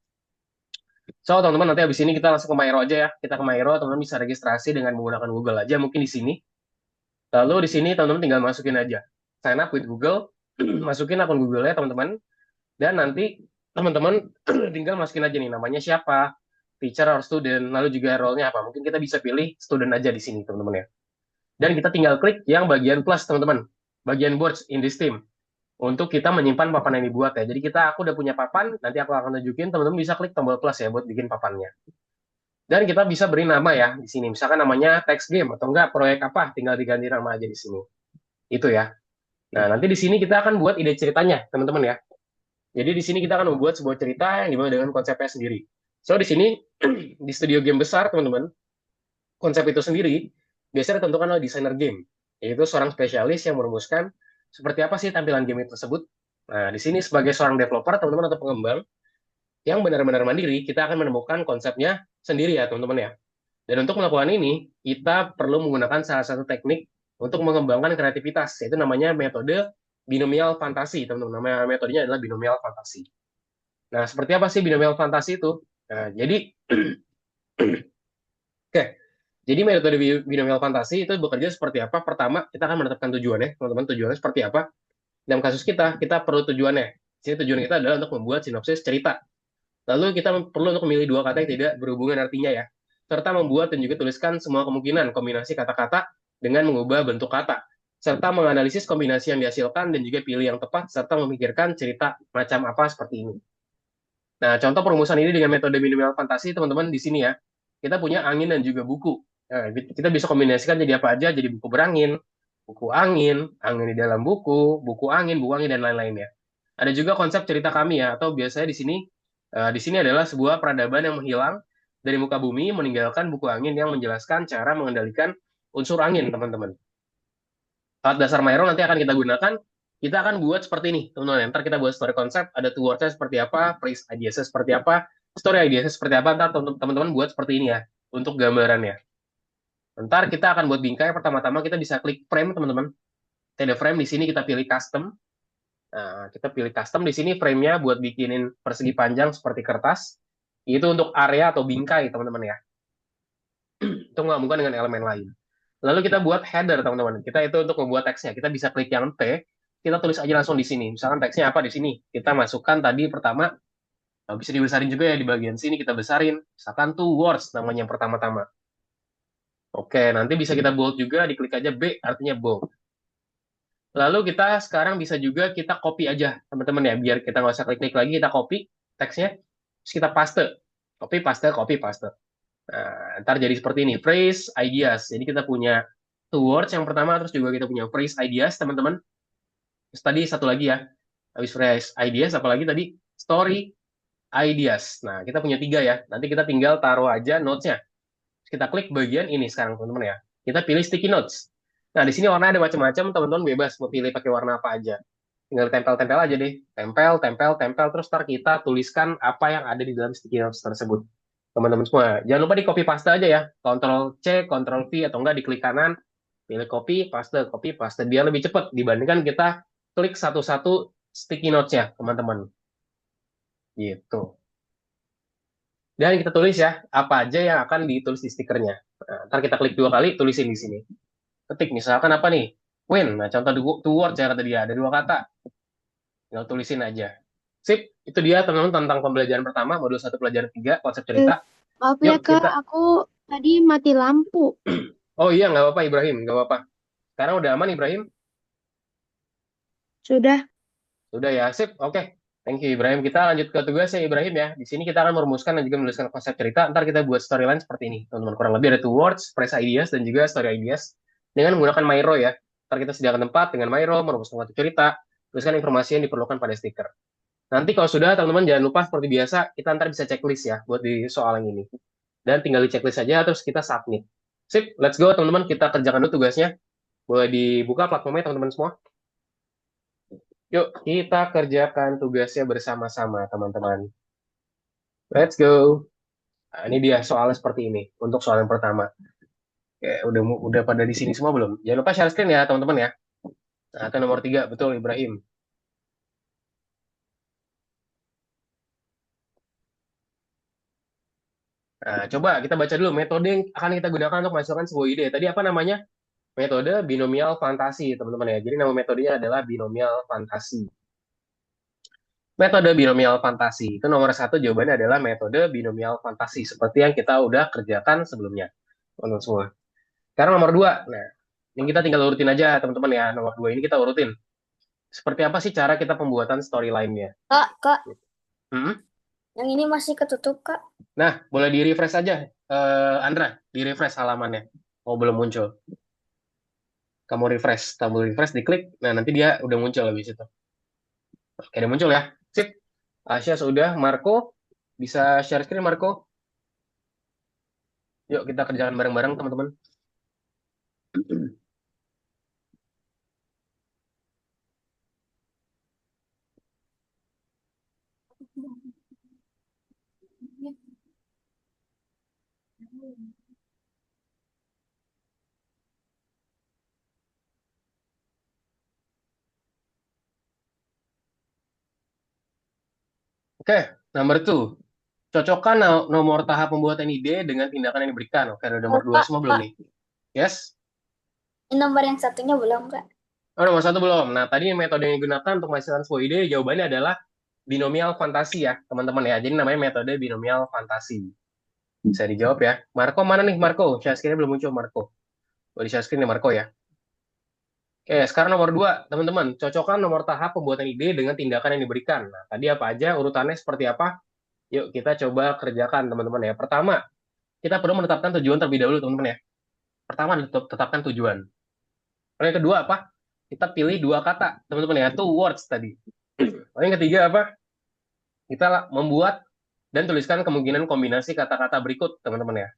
So, teman-teman, nanti habis ini kita langsung ke Mairo aja ya. Kita ke Mairo, teman-teman bisa registrasi dengan menggunakan Google aja, mungkin di sini. Lalu di sini teman-teman tinggal masukin aja. Sign up with Google, masukin akun Google-nya teman-teman, dan nanti teman-teman tinggal masukin aja nih namanya siapa, teacher or student, lalu juga role-nya apa. Mungkin kita bisa pilih student aja di sini teman-teman ya. Dan kita tinggal klik yang bagian plus teman-teman, bagian boards in this team untuk kita menyimpan papan yang dibuat ya. Jadi aku udah punya papan, nanti aku akan tunjukin teman-teman bisa klik tombol plus ya buat bikin papannya. Dan kita bisa beri nama ya di sini. Misalkan namanya text game atau enggak proyek apa, tinggal diganti nama aja di sini. Itu ya. Nah, nanti di sini kita akan buat ide ceritanya, teman-teman ya. Jadi di sini kita akan membuat sebuah cerita yang dimana dengan konsepnya sendiri. So, di sini, di studio game besar, teman-teman, konsep itu sendiri biasanya ditentukan oleh desainer game, yaitu seorang spesialis yang merumuskan seperti apa sih tampilan game itu tersebut. Nah, di sini sebagai seorang developer, teman-teman, atau pengembang yang benar-benar mandiri, kita akan menemukan konsepnya sendiri ya, teman-teman ya. Dan untuk melakukan ini, kita perlu menggunakan salah satu teknik untuk mengembangkan kreativitas, yaitu namanya metode binomial fantasi, teman-teman. Nama metodenya adalah binomial fantasi. Nah, seperti apa sih binomial fantasi itu? Nah, jadi, oke, jadi metode binomial fantasi itu bekerja seperti apa? Pertama, kita akan menetapkan tujuannya, teman-teman. Tujuannya seperti apa? Dalam kasus kita perlu tujuannya. Jadi tujuan kita adalah untuk membuat sinopsis cerita. Lalu kita perlu untuk memilih dua kata yang tidak berhubungan artinya ya, serta membuat dan juga tuliskan semua kemungkinan kombinasi kata-kata dengan mengubah bentuk kata, serta menganalisis kombinasi yang dihasilkan dan juga pilih yang tepat, serta memikirkan cerita macam apa seperti ini. Nah, contoh perumusan ini dengan metode minimal fantasi, teman-teman, di sini ya, kita punya angin dan juga buku. Nah, kita bisa kombinasikan jadi apa aja, jadi buku berangin, buku angin, angin di dalam buku angin, dan lain-lainnya. Ada juga konsep cerita kami ya, atau biasanya di sini adalah sebuah peradaban yang menghilang dari muka bumi, meninggalkan buku angin yang menjelaskan cara mengendalikan unsur angin, teman-teman. Alat dasar Mairo nanti akan kita gunakan, kita akan buat seperti ini, teman-teman. Ntar kita buat story konsep, ada two words-nya seperti apa, phrase ideas-nya seperti apa, story ideas-nya seperti apa, ntar teman-teman buat seperti ini ya, untuk gambarannya. Ntar kita akan buat bingkai, pertama-tama kita bisa klik frame, teman-teman. Ada frame, di sini kita pilih custom. Nah, kita pilih custom, di sini frame-nya buat bikinin persegi panjang seperti kertas. Itu untuk area atau bingkai, teman-teman ya. Itu menggabungkan dengan elemen lain. Lalu kita buat header, teman-teman. Kita itu untuk membuat teksnya. Kita bisa klik yang T, kita tulis aja langsung di sini. Misalkan teksnya apa di sini. Kita masukkan tadi pertama, bisa dibesarin juga ya di bagian sini, kita besarin. Misalkan two words namanya yang pertama-tama. Oke, nanti bisa kita bold juga, diklik aja B, artinya bold. Lalu kita sekarang bisa juga kita copy aja, teman-teman ya. Biar kita nggak usah klik-klik lagi, kita copy teksnya, terus kita paste. Copy, paste, copy, paste. Nah, ntar jadi seperti ini, phrase ideas. Jadi kita punya two words yang pertama, terus juga kita punya phrase ideas, teman-teman. Terus tadi satu lagi ya, habis phrase ideas, apalagi tadi story ideas. Nah, kita punya tiga ya. Nanti kita tinggal taruh aja notes-nya. Terus kita klik bagian ini sekarang, teman-teman ya. Kita pilih sticky notes. Nah, di sini warna ada macam-macam, teman-teman bebas mau pilih pakai warna apa aja. Tinggal tempel-tempel aja deh. Tempel, tempel, tempel, terus ntar kita tuliskan apa yang ada di dalam sticky notes tersebut, teman-teman semua. Jangan lupa di copy paste aja ya. Ctrl C, Ctrl V, atau enggak di klik kanan, pilih copy paste, biar lebih cepat dibandingkan kita klik satu-satu sticky notes-nya, teman-teman. Gitu. Dan kita tulis ya, apa aja yang akan ditulis di stikernya. Nah, ntar kita klik dua kali, tulisin di sini. Ketik, misalkan apa nih? Win. Nah, contoh two words ya kata dia, ada dua kata. Tinggal tulisin aja. Sip, itu dia teman-teman tentang pembelajaran pertama, modul 1 pelajaran 3, konsep cerita. Maaf ya Yuk, Kak, kita... aku tadi mati lampu. Oh iya, nggak apa-apa Ibrahim, nggak apa-apa. Sekarang udah aman Ibrahim? Sudah. Sudah ya, sip. Oke. Thank you Ibrahim. Kita lanjut ke tugasnya Ibrahim ya. Di sini kita akan merumuskan dan juga menuliskan konsep cerita. Ntar kita buat storyline seperti ini. Teman-teman, kurang lebih ada two words, phrase ideas, dan juga story ideas. Dengan menggunakan Miro ya. Ntar kita sediakan tempat dengan Miro, merumuskan konsep cerita, tuliskan informasi yang diperlukan pada stiker. Nanti kalau sudah, teman-teman jangan lupa seperti biasa, kita ntar bisa checklist ya buat di soal yang ini. Dan tinggal di checklist saja, terus kita submit. Sip, let's go teman-teman. Kita kerjakan dulu tugasnya. Boleh dibuka platformnya teman-teman semua. Yuk, kita kerjakan tugasnya bersama-sama, teman-teman. Let's go. Nah, ini dia soalnya seperti ini, untuk soal yang pertama. Oke, udah pada di sini semua belum? Jangan lupa share screen ya, teman-teman ya. Nah, itu nomor 3, betul, Ibrahim. Nah, coba kita baca dulu metode yang akan kita gunakan untuk menghasilkan sebuah ide. Tadi apa namanya? Metode binomial fantasi, teman-teman ya. Jadi nama metodenya adalah binomial fantasi. Metode binomial fantasi. Itu nomor 1 jawabannya adalah metode binomial fantasi. Seperti yang kita udah kerjakan sebelumnya. Teman-teman semua. Sekarang nomor 2. Nah, yang kita tinggal urutin aja, teman-teman ya. Nomor 2 ini kita urutin. Seperti apa sih cara kita pembuatan storyline-nya? Kak, Hmm? yang ini masih ketutup, Kak. Nah, boleh di-refresh aja. Andra, di-refresh halamannya. Oh, belum muncul. Kamu refresh, diklik. Nah, nanti dia udah muncul habis itu. Oke, udah muncul ya. Sip. Asya sudah, Marco. Bisa share screen, Marco? Yuk, kita kerjakan bareng-bareng, teman-teman. Oke, number two. Cocokkan nomor tahap pembuatan ide dengan tindakan yang diberikan. Oke, ada nomor dua Kak, semua belum Kak, nih? Yes? ini nomor yang satunya belum, Kak? Oh, nomor satu belum. Nah, tadi metode yang digunakan untuk menghasilkan sebuah ide, jawabannya adalah binomial fantasi ya, teman-teman ya. Jadi namanya metode binomial fantasi. Bisa dijawab ya. Marco mana nih, Marco? Share screen belum muncul, Marco. Oh, di share screen ya, Marco ya. Oke, sekarang nomor dua, teman-teman. Cocokkan nomor tahap pembuatan ide dengan tindakan yang diberikan. Nah, tadi apa aja, urutannya seperti apa? Yuk, kita coba kerjakan, teman-teman ya. Pertama, kita perlu menetapkan tujuan terlebih dahulu, teman-teman ya. Pertama, tetapkan tujuan. Lalu yang kedua apa? Kita pilih dua kata, teman-teman ya. Two words tadi. Lalu yang ketiga apa? Kita membuat dan tuliskan kemungkinan kombinasi kata-kata berikut, teman-teman ya.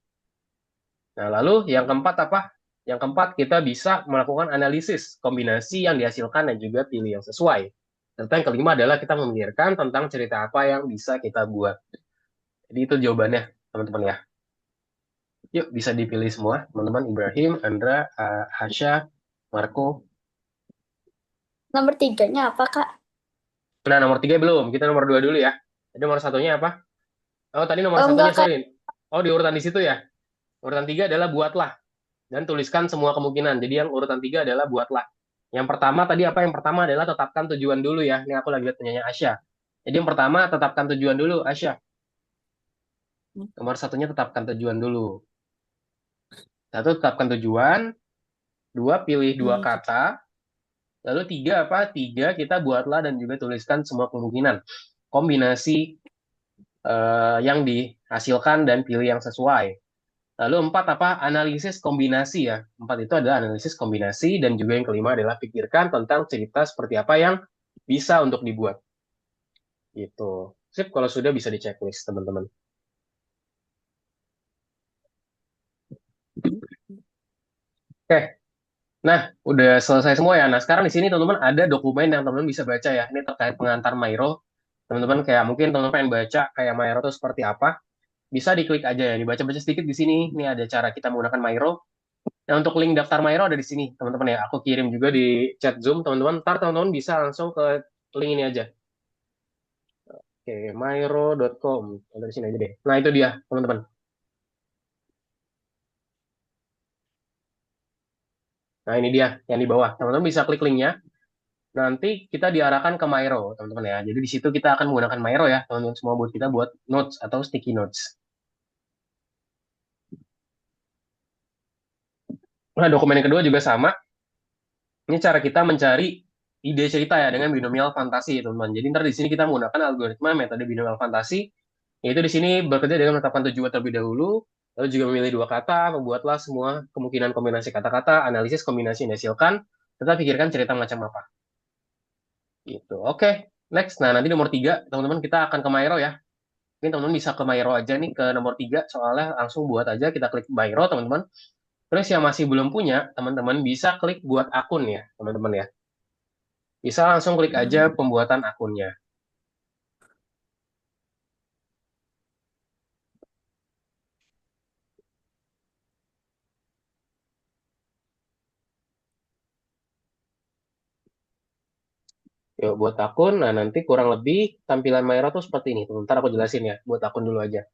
Nah, lalu yang keempat apa? Yang keempat, kita bisa melakukan analisis kombinasi yang dihasilkan dan juga pilih yang sesuai. Serta yang kelima adalah kita memikirkan tentang cerita apa yang bisa kita buat. Jadi itu jawabannya, teman-teman ya. Yuk, bisa dipilih semua, teman-teman. Ibrahim, Andra, Hasya, Marco. Nomor tiganya apa, Kak? Nah, nomor tiga belum. Kita nomor dua dulu ya. Jadi nomor satunya apa? Oh, tadi nomor Oh, satunya, enggak, Kak. sorry. Oh, di urutan di situ ya. Urutan tiga adalah buatlah. Dan tuliskan semua kemungkinan. Jadi yang urutan tiga adalah buatlah. Yang pertama tadi apa? Yang pertama adalah tetapkan tujuan dulu ya. Ini aku lagi lihat penyanyi Asya. Jadi yang pertama tetapkan tujuan dulu, Asya. Nomor satunya tetapkan tujuan dulu. Satu, tetapkan tujuan. Dua, pilih dua kata. Lalu tiga apa? Tiga, kita buatlah dan juga tuliskan semua kemungkinan. Kombinasi yang dihasilkan dan pilih yang sesuai. Lalu empat apa? Analisis kombinasi ya. Empat itu adalah analisis kombinasi dan juga yang kelima adalah pikirkan tentang cerita seperti apa yang bisa untuk dibuat. Gitu. Sip, kalau sudah bisa di checklist teman-teman. Oke. Nah, udah selesai semua ya. Nah, sekarang di sini teman-teman ada dokumen yang teman-teman bisa baca ya. Ini terkait pengantar Mairo. Teman-teman kayak mungkin teman-teman pengen baca kayak Mairo itu seperti apa. Bisa diklik aja ya, dibaca-baca sedikit di sini. Ini ada cara kita menggunakan Mairo. Nah, untuk link daftar Mairo ada di sini, teman-teman ya. Aku kirim juga di chat Zoom, teman-teman. Ntar teman-teman bisa langsung ke link ini aja. Oke, mairo.com. Dari sini aja deh. Nah, itu dia, teman-teman. Nah, ini dia yang di bawah. Teman-teman bisa klik linknya. Nanti kita diarahkan ke Mairo, teman-teman ya. Jadi di situ kita akan menggunakan Mairo ya, teman-teman semua buat kita buat notes atau sticky notes. Nah, dokumen yang kedua juga sama. Ini cara kita mencari ide cerita ya dengan binomial fantasi, teman-teman. Jadi ntar di sini kita menggunakan algoritma metode binomial fantasi, yaitu di sini bekerja dengan menetapkan tujuan terlebih dahulu, lalu juga memilih dua kata, membuatlah semua kemungkinan kombinasi kata-kata, analisis kombinasi yang dihasilkan, serta pikirkan cerita macam apa. Gitu. Oke, next. Nah, nanti nomor tiga, teman-teman kita akan ke Mairo ya. Mungkin teman-teman bisa ke Mairo aja nih ke nomor tiga, soalnya langsung buat aja, kita klik Mairo, teman-teman. Terus yang masih belum punya, teman-teman bisa klik buat akun ya, teman-teman ya. Bisa langsung klik aja pembuatan akunnya. Yuk, buat akun, nah nanti kurang lebih tampilan Mairo tuh seperti ini. Ntar aku jelasin ya, buat akun dulu aja.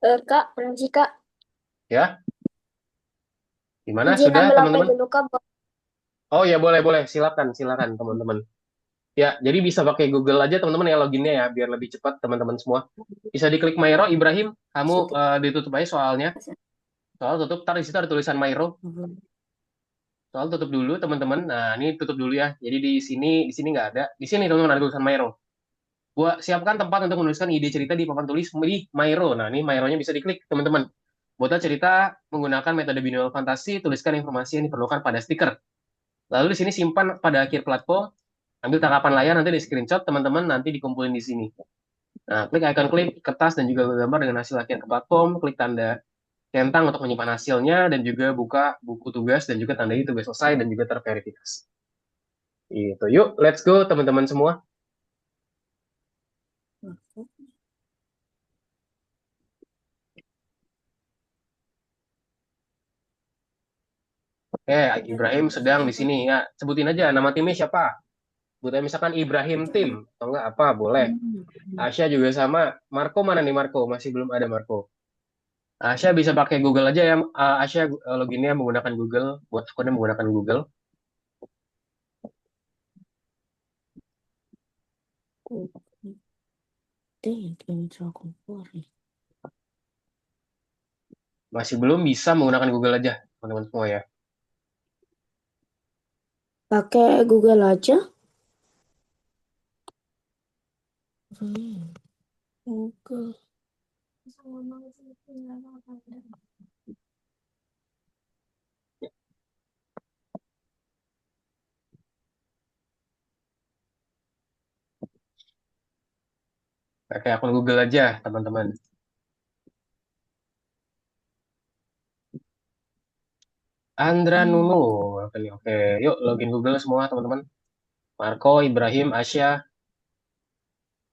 Kak, permisi, Kak. Ya, gimana? Izin Sudah, ambil HP teman-teman? dulu, Kak. Oh ya, boleh, boleh. Silakan, silakan, teman-teman. Ya, jadi bisa pakai Google aja, teman-teman, ya loginnya ya, biar lebih cepat, teman-teman semua. Bisa diklik Mairo, Ibrahim. Kamu Sudah. ditutup aja soalnya. Soal tutup, ntar di situ ada tulisan Mairo. Soal tutup dulu, teman-teman. Nah, ini tutup dulu ya. Jadi di sini nggak ada. Di sini, teman-teman, ada tulisan Mairo. Siapkan tempat untuk menuliskan ide cerita di papan tulis di Mairo. Nah, ini Maironya bisa diklik, teman-teman. Buatlah cerita menggunakan metode binomial fantasi, tuliskan informasi yang diperlukan pada stiker. Lalu di sini simpan pada akhir platform, ambil tangkapan layar, nanti di screenshot, teman-teman nanti dikumpulin di sini. Nah, klik icon klip, kertas, dan juga gambar dengan hasil akhir ke platform, klik tanda centang untuk menyimpan hasilnya, dan juga buka buku tugas, dan juga tandai tugas selesai, dan juga terverifikasi. Itu. Yuk, let's go teman-teman semua. Oke, Ibrahim sedang di sini ya. Sebutin aja nama timnya siapa. Buatnya misalkan Ibrahim tim atau enggak apa boleh. Asya juga sama. Marco mana nih Marco? Masih belum ada Marco. Asya bisa pakai Google aja ya. Asya loginnya menggunakan Google. Buat akunnya menggunakan Google. Masih belum bisa menggunakan Google aja, teman-teman semua ya. Pakai Google aja. Google. Pakai akun Google aja, teman-teman. Andra Nunu. Oke, oke. Yuk login Google semua, teman-teman. Marco, Ibrahim, Asya.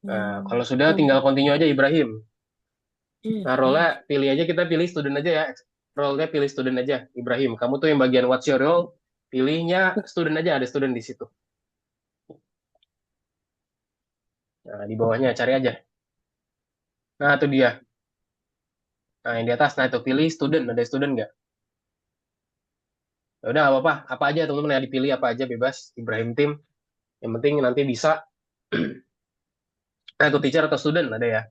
Nah, kalau sudah tinggal continue aja Ibrahim. Nah, role-nya pilih aja, kita pilih student aja ya. Role-nya pilih student aja, Ibrahim. Kamu tuh yang bagian what's your role, pilihnya student aja, ada student di situ. Nah, di bawahnya cari aja. Nah, itu dia. Nah, yang di atas, nah itu pilih student, ada student nggak? Ya udah, apa-apa. Apa aja teman-teman yang dipilih, apa aja bebas. Ibrahim tim. Yang penting nanti bisa. Nah, itu teacher atau student, ada ya.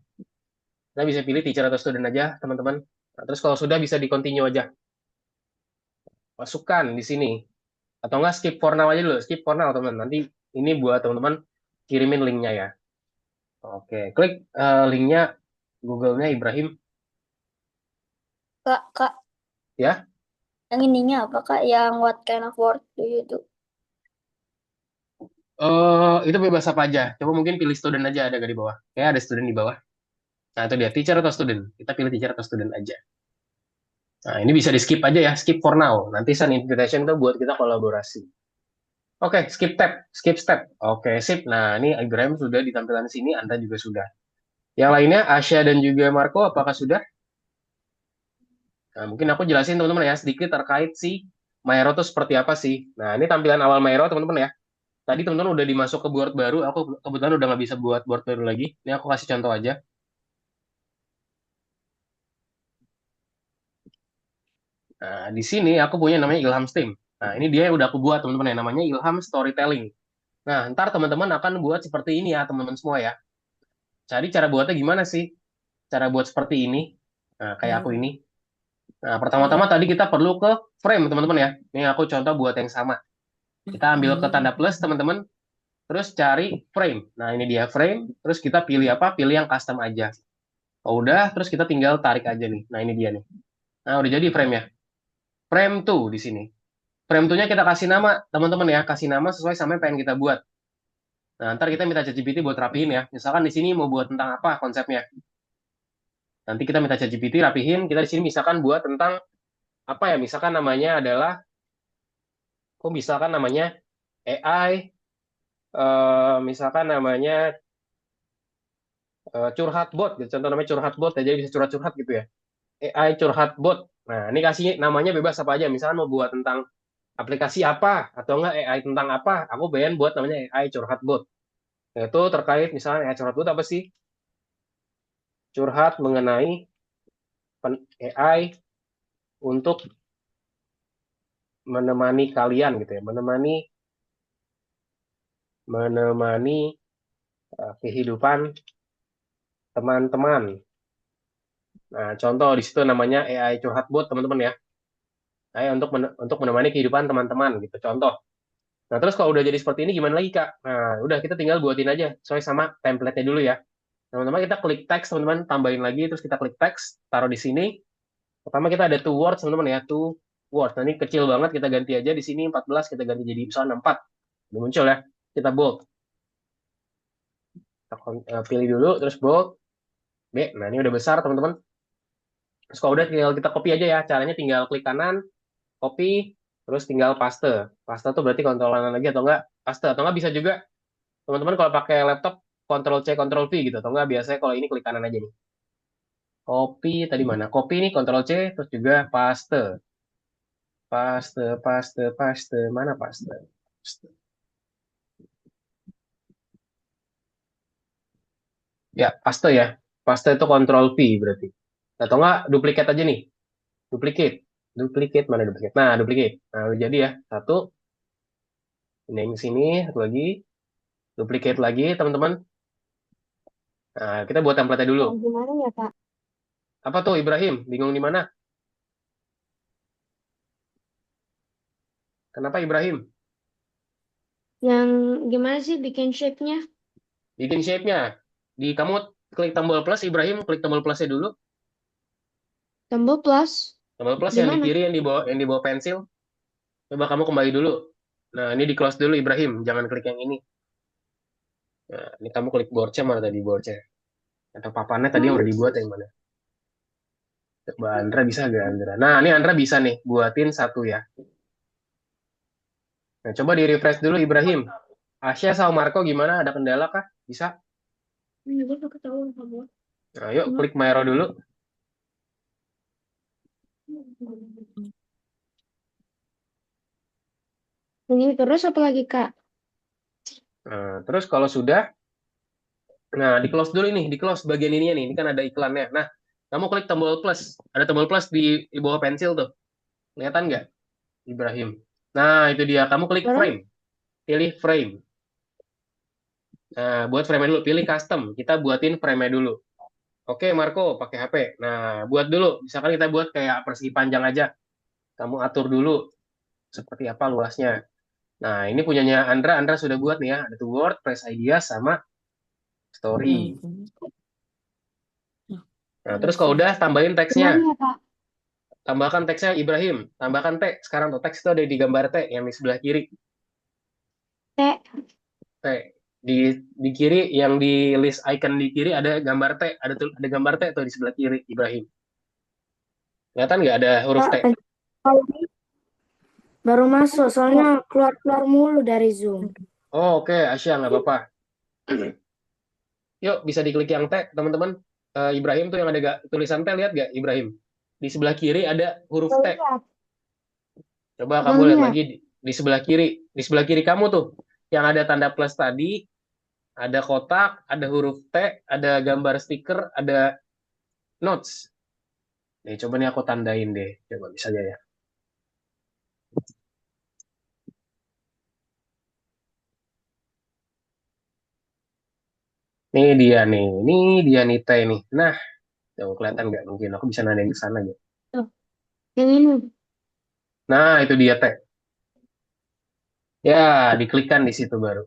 Nah, bisa pilih teacher atau student aja, teman-teman. Nah, terus kalau sudah bisa di continue aja. Masukkan di sini. Atau enggak skip for now aja dulu. Skip for now, teman-teman. Nanti ini buat teman-teman kirimin linknya ya. Oke, klik linknya Google-nya Ibrahim. Kak, Ya, yang ininya apa Kak? Yang what kind of work do you do? itu bebas apa aja. Coba mungkin pilih student aja, ada nggak di bawah? Kayak ada student di bawah. Nah, itu dia, teacher atau student. Kita pilih teacher atau student aja. Nah, ini bisa di skip aja ya, skip for now. Nanti send invitation itu buat kita kolaborasi. Oke, skip tab, skip step. Oke, sip. Nah, ini Ibrahim sudah di tampilan sini, Anda juga sudah. Yang lainnya, Asya dan juga Marco, apakah sudah? Nah, mungkin aku jelasin teman-teman ya, sedikit terkait si Maero itu seperti apa sih. Nah, ini tampilan awal Maero, teman-teman ya. Tadi teman-teman udah dimasuk ke board baru, aku kebetulan udah nggak bisa buat board baru lagi. Ini aku kasih contoh aja. Nah, di sini aku punya namanya Ilham Steam. Nah, ini dia yang udah aku buat teman-teman ya, namanya Ilham Storytelling. Nah, ntar teman-teman akan buat seperti ini ya, teman-teman semua ya. Jadi cara buatnya gimana sih? Cara buat seperti ini, nah, kayak aku ini. Nah, pertama-tama tadi kita perlu ke frame, teman-teman ya. Ini aku contoh buat yang sama. Kita ambil ke tanda plus, teman-teman. Terus cari frame. Nah, ini dia frame. Terus kita pilih apa? Pilih yang custom aja. Oh, udah, terus kita tinggal tarik aja nih. Nah, ini dia nih. Nah, udah jadi frame ya. Frame 2 di sini. Frame 2-nya kita kasih nama, teman-teman ya. Kasih nama sesuai sama yang pengen kita buat. Nah, ntar kita minta ChatGPT buat rapihin ya. Misalkan di sini mau buat tentang apa konsepnya. Nanti kita minta ChatGPT rapihin. Kita di sini misalkan buat tentang apa ya? Misalkan namanya adalah, kok misalkan namanya AI, misalkan namanya curhat bot, gitu. Contoh namanya curhat bot, ya, jadi bisa curhat-curhat gitu ya. AI curhat bot. Nah, ini kasih namanya bebas apa aja. Misalkan mau buat tentang aplikasi apa, atau enggak AI tentang apa, aku pengen buat namanya AI curhat bot. Itu terkait misalnya AI curhat bot apa sih? Curhat mengenai AI untuk menemani kalian gitu ya, menemani kehidupan teman-teman. Nah, contoh di situ namanya AI curhat bot, teman-teman ya. AI untuk menemani kehidupan teman-teman gitu. Contoh. Nah, terus kalau udah jadi seperti ini gimana lagi, Kak? Nah, udah kita tinggal buatin aja sesuai sama template-nya dulu ya. Teman-teman kita klik teks, teman-teman tambahin lagi terus kita klik teks, taruh di sini. Pertama kita ada two words teman-teman ya, two words. Nah, ini kecil banget kita ganti aja di sini 14 kita ganti jadi misalnya 4. Udah muncul ya. Kita bold. Kita pilih dulu terus bold. B. Nah, ini udah besar teman-teman. Terus kalau udah tinggal kita copy aja ya. Caranya tinggal klik kanan, copy, terus tinggal paste. Paste tuh berarti kontrol kanan lagi atau enggak paste. Atau enggak bisa juga teman-teman kalau pakai laptop Ctrl C, Ctrl V gitu. Atau enggak biasanya kalau ini klik kanan aja nih. Copy tadi mana? Copy nih Ctrl C, terus juga paste. Paste, paste, paste. Mana paste? Paste. Ya, paste ya. Paste itu Ctrl V berarti. Atau enggak duplikat aja nih. Duplicate. Duplicate mana duplicate? Nah, duplicate. Nah, udah jadi ya. Satu, ini yang sini, satu lagi. Duplicate lagi, teman-teman. Nah, kita buat template dulu. Kak, gimana ya, Kak? Apa tuh Ibrahim? Bingung di mana? Kenapa Ibrahim? Yang gimana sih bikin shape-nya? Bikin shape-nya. Di kamu klik tombol plus, Ibrahim klik tombol plusnya dulu. Tombol plus. Tombol plus yang di Gimana? kiri yang di bawah pensil. Coba kamu kembali dulu. Nah, ini di close dulu Ibrahim, jangan klik yang ini. Nah, ini kamu klik boardnya mana tadi boardnya? Atau papannya tadi yang udah dibuat yang mana? Coba Andra bisa gak Andra? Nah, ini Andra bisa nih, buatin satu ya. Nah, coba di refresh dulu Ibrahim. Asya sama Marco gimana? Ada kendala kah? Bisa? Ini gue pakai tahu kamu. Nah, yuk klik My Hero dulu. Ini terus apa lagi, Kak? Nah, terus kalau sudah, nah di close dulu nih, di close bagian ini nih. Ini kan ada iklannya. Nah, kamu klik tombol plus. Ada tombol plus di bawah pensil tuh. Kelihatan nggak, Ibrahim? Nah, itu dia. Kamu klik Terus? frame. Pilih frame. Nah, buat frame dulu. Pilih custom. Kita buatin frame dulu. Oke, Marco, pakai HP. Nah, buat dulu. Misalkan kita buat kayak persegi panjang aja. Kamu atur dulu seperti apa luasnya. Nah, ini punyanya Andra. Andra sudah buat nih ya. Ada tuh Word, Press Ideas, sama Story. Nah, terus kalau udah tambahin teksnya. Gimana ya, Kak? Tambahkan teksnya Ibrahim. Tambahkan T. Sekarang tuh teks itu ada di gambar T yang di sebelah kiri. T. T. Di kiri yang di list icon di kiri ada gambar T. Ada gambar T tuh di sebelah kiri Ibrahim. Kelihatan nggak ada huruf Kak, T? baru masuk, soalnya keluar-keluar mulu dari Zoom. Oh, oke, Asya nggak apa-apa. Yuk, bisa diklik yang T, teman-teman. Ibrahim tuh yang ada tulisan T, lihat nggak, Ibrahim? Di sebelah kiri ada huruf T. Lihat. Coba kamu Bang lihat lihat. lagi di sebelah kiri. Di sebelah kiri kamu tuh, yang ada tanda plus tadi, ada kotak, ada huruf T, ada gambar stiker, ada notes. Nih, coba nih aku tandain deh. Coba bisa aja ya. Nih dia nih. Ini dia nih T nih. Nah, coba kelihatan nggak? Mungkin aku bisa nandain ke sana aja. Tuh. Yang ini. Nah, itu dia T. Ya, diklikkan di situ baru.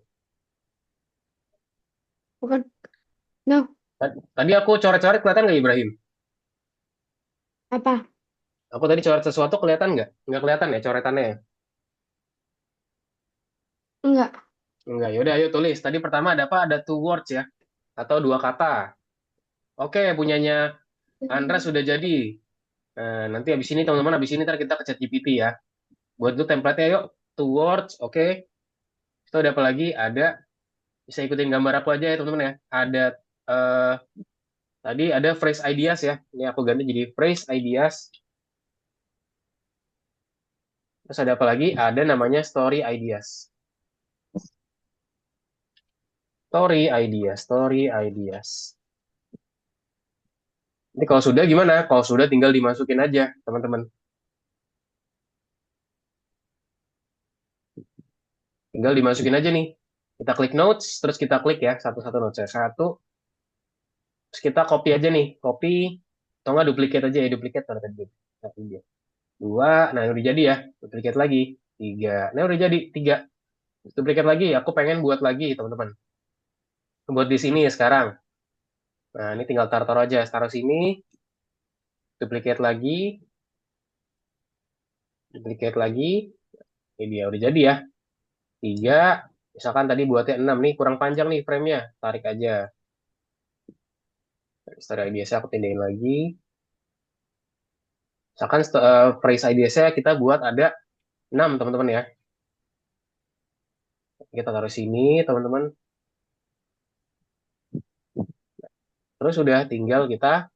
Bukan. No. Tadi aku coret-coret kelihatan nggak Ibrahim? Apa? Aku tadi coret sesuatu kelihatan nggak? Nggak kelihatan ya coretannya ya? Enggak. Nggak, yaudah ayo tulis. Tadi pertama ada apa? Ada two words ya? Atau dua kata. Oke, punyanya Andra sudah jadi. Nanti habis ini teman-teman, habis ini ntar kita ke ChatGPT ya. Buat dulu template-nya yuk. Two words, oke. Itu ada apa lagi? Ada, bisa ikutin gambar aku aja ya teman-teman ya. Ada, eh, tadi ada phrase ideas ya. Ini aku ganti jadi phrase ideas. Terus ada apa lagi? Ada namanya story ideas. Story ideas, story ideas. Ini kalau sudah gimana? Kalau sudah tinggal dimasukin aja, teman-teman. Tinggal dimasukin aja nih. Kita klik notes, terus kita klik ya, satu-satu notes ya. Satu, terus kita copy aja nih. Copy, atau nggak duplicate aja ya, duplicate pada tadi. Satu dia. Dua, nah udah jadi ya. Duplicate lagi. Tiga, nah udah jadi. Tiga, duplicate lagi. Aku pengen buat lagi, teman-teman. Buat di sini ya sekarang. Nah, ini tinggal taruh-taruh aja. Taruh sini. duplicate lagi, duplicate lagi. Ini dia udah jadi ya. 3, misalkan tadi buatnya 6 nih, kurang panjang nih frame-nya. Tarik aja. Story ideas-nya aku pindahin lagi. Misalkan phrase ideas-nya kita buat ada 6, teman-teman ya. Kita taruh sini, teman-teman. Terus udah tinggal kita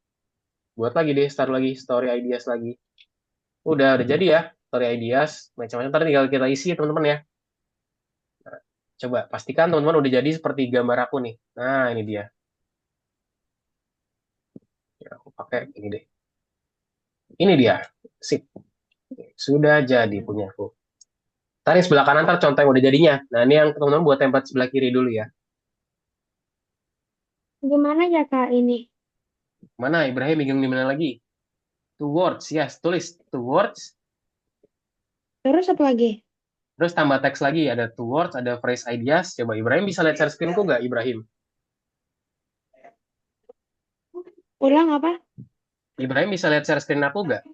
buat lagi deh, start lagi, story ideas lagi. Udah jadi ya, story ideas. Macam-macam, ntar tinggal kita isi, teman-teman ya. Coba pastikan teman-teman udah jadi seperti gambar aku nih. Nah, ini dia. Ya, aku pakai ini deh. Ini dia. Sip. Sudah jadi punya aku. Ntar yang sebelah kanan ntar contoh yang udah jadinya. Nah, ini yang teman-teman buat tempat sebelah kiri dulu ya. Gimana ya Kak ini? Mana Ibrahim bingung di mana lagi? Two words, yes. Tulis two words. Terus apa lagi? Terus tambah teks lagi. Ada two words, ada phrase ideas. Coba Ibrahim bisa lihat share screen-ku nggak, Ibrahim? Ulang apa? Ibrahim bisa lihat share screen aku nggak?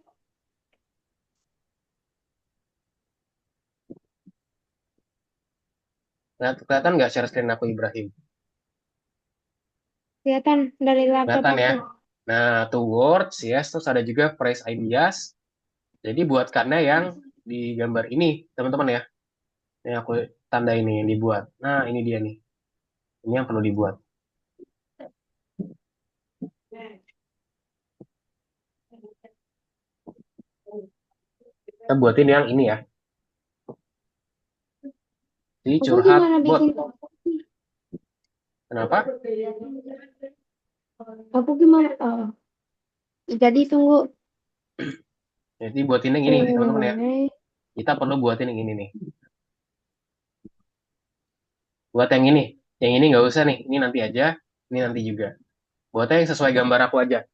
Kelihatan nggak share screen aku, Ibrahim? Kelihatan dari laptop Kelihatan ya? aku. Nah, two words, yes. Terus ada juga phrase ideas. Jadi buatkannya yang di gambar ini, teman-teman ya. Ini aku tanda ini yang dibuat. Nah, ini dia nih. Ini yang perlu dibuat. Kita buatin yang ini ya. Jadi Aku curhat gimana bot. bikin? Kenapa? Aku gimana? Oh, jadi tunggu. Jadi buatin yang ini, teman-teman ya. Kita perlu buatin yang ini nih. Buat yang ini. Yang ini nggak usah nih. Ini nanti aja. Ini nanti juga. Buatnya yang sesuai gambar aku aja.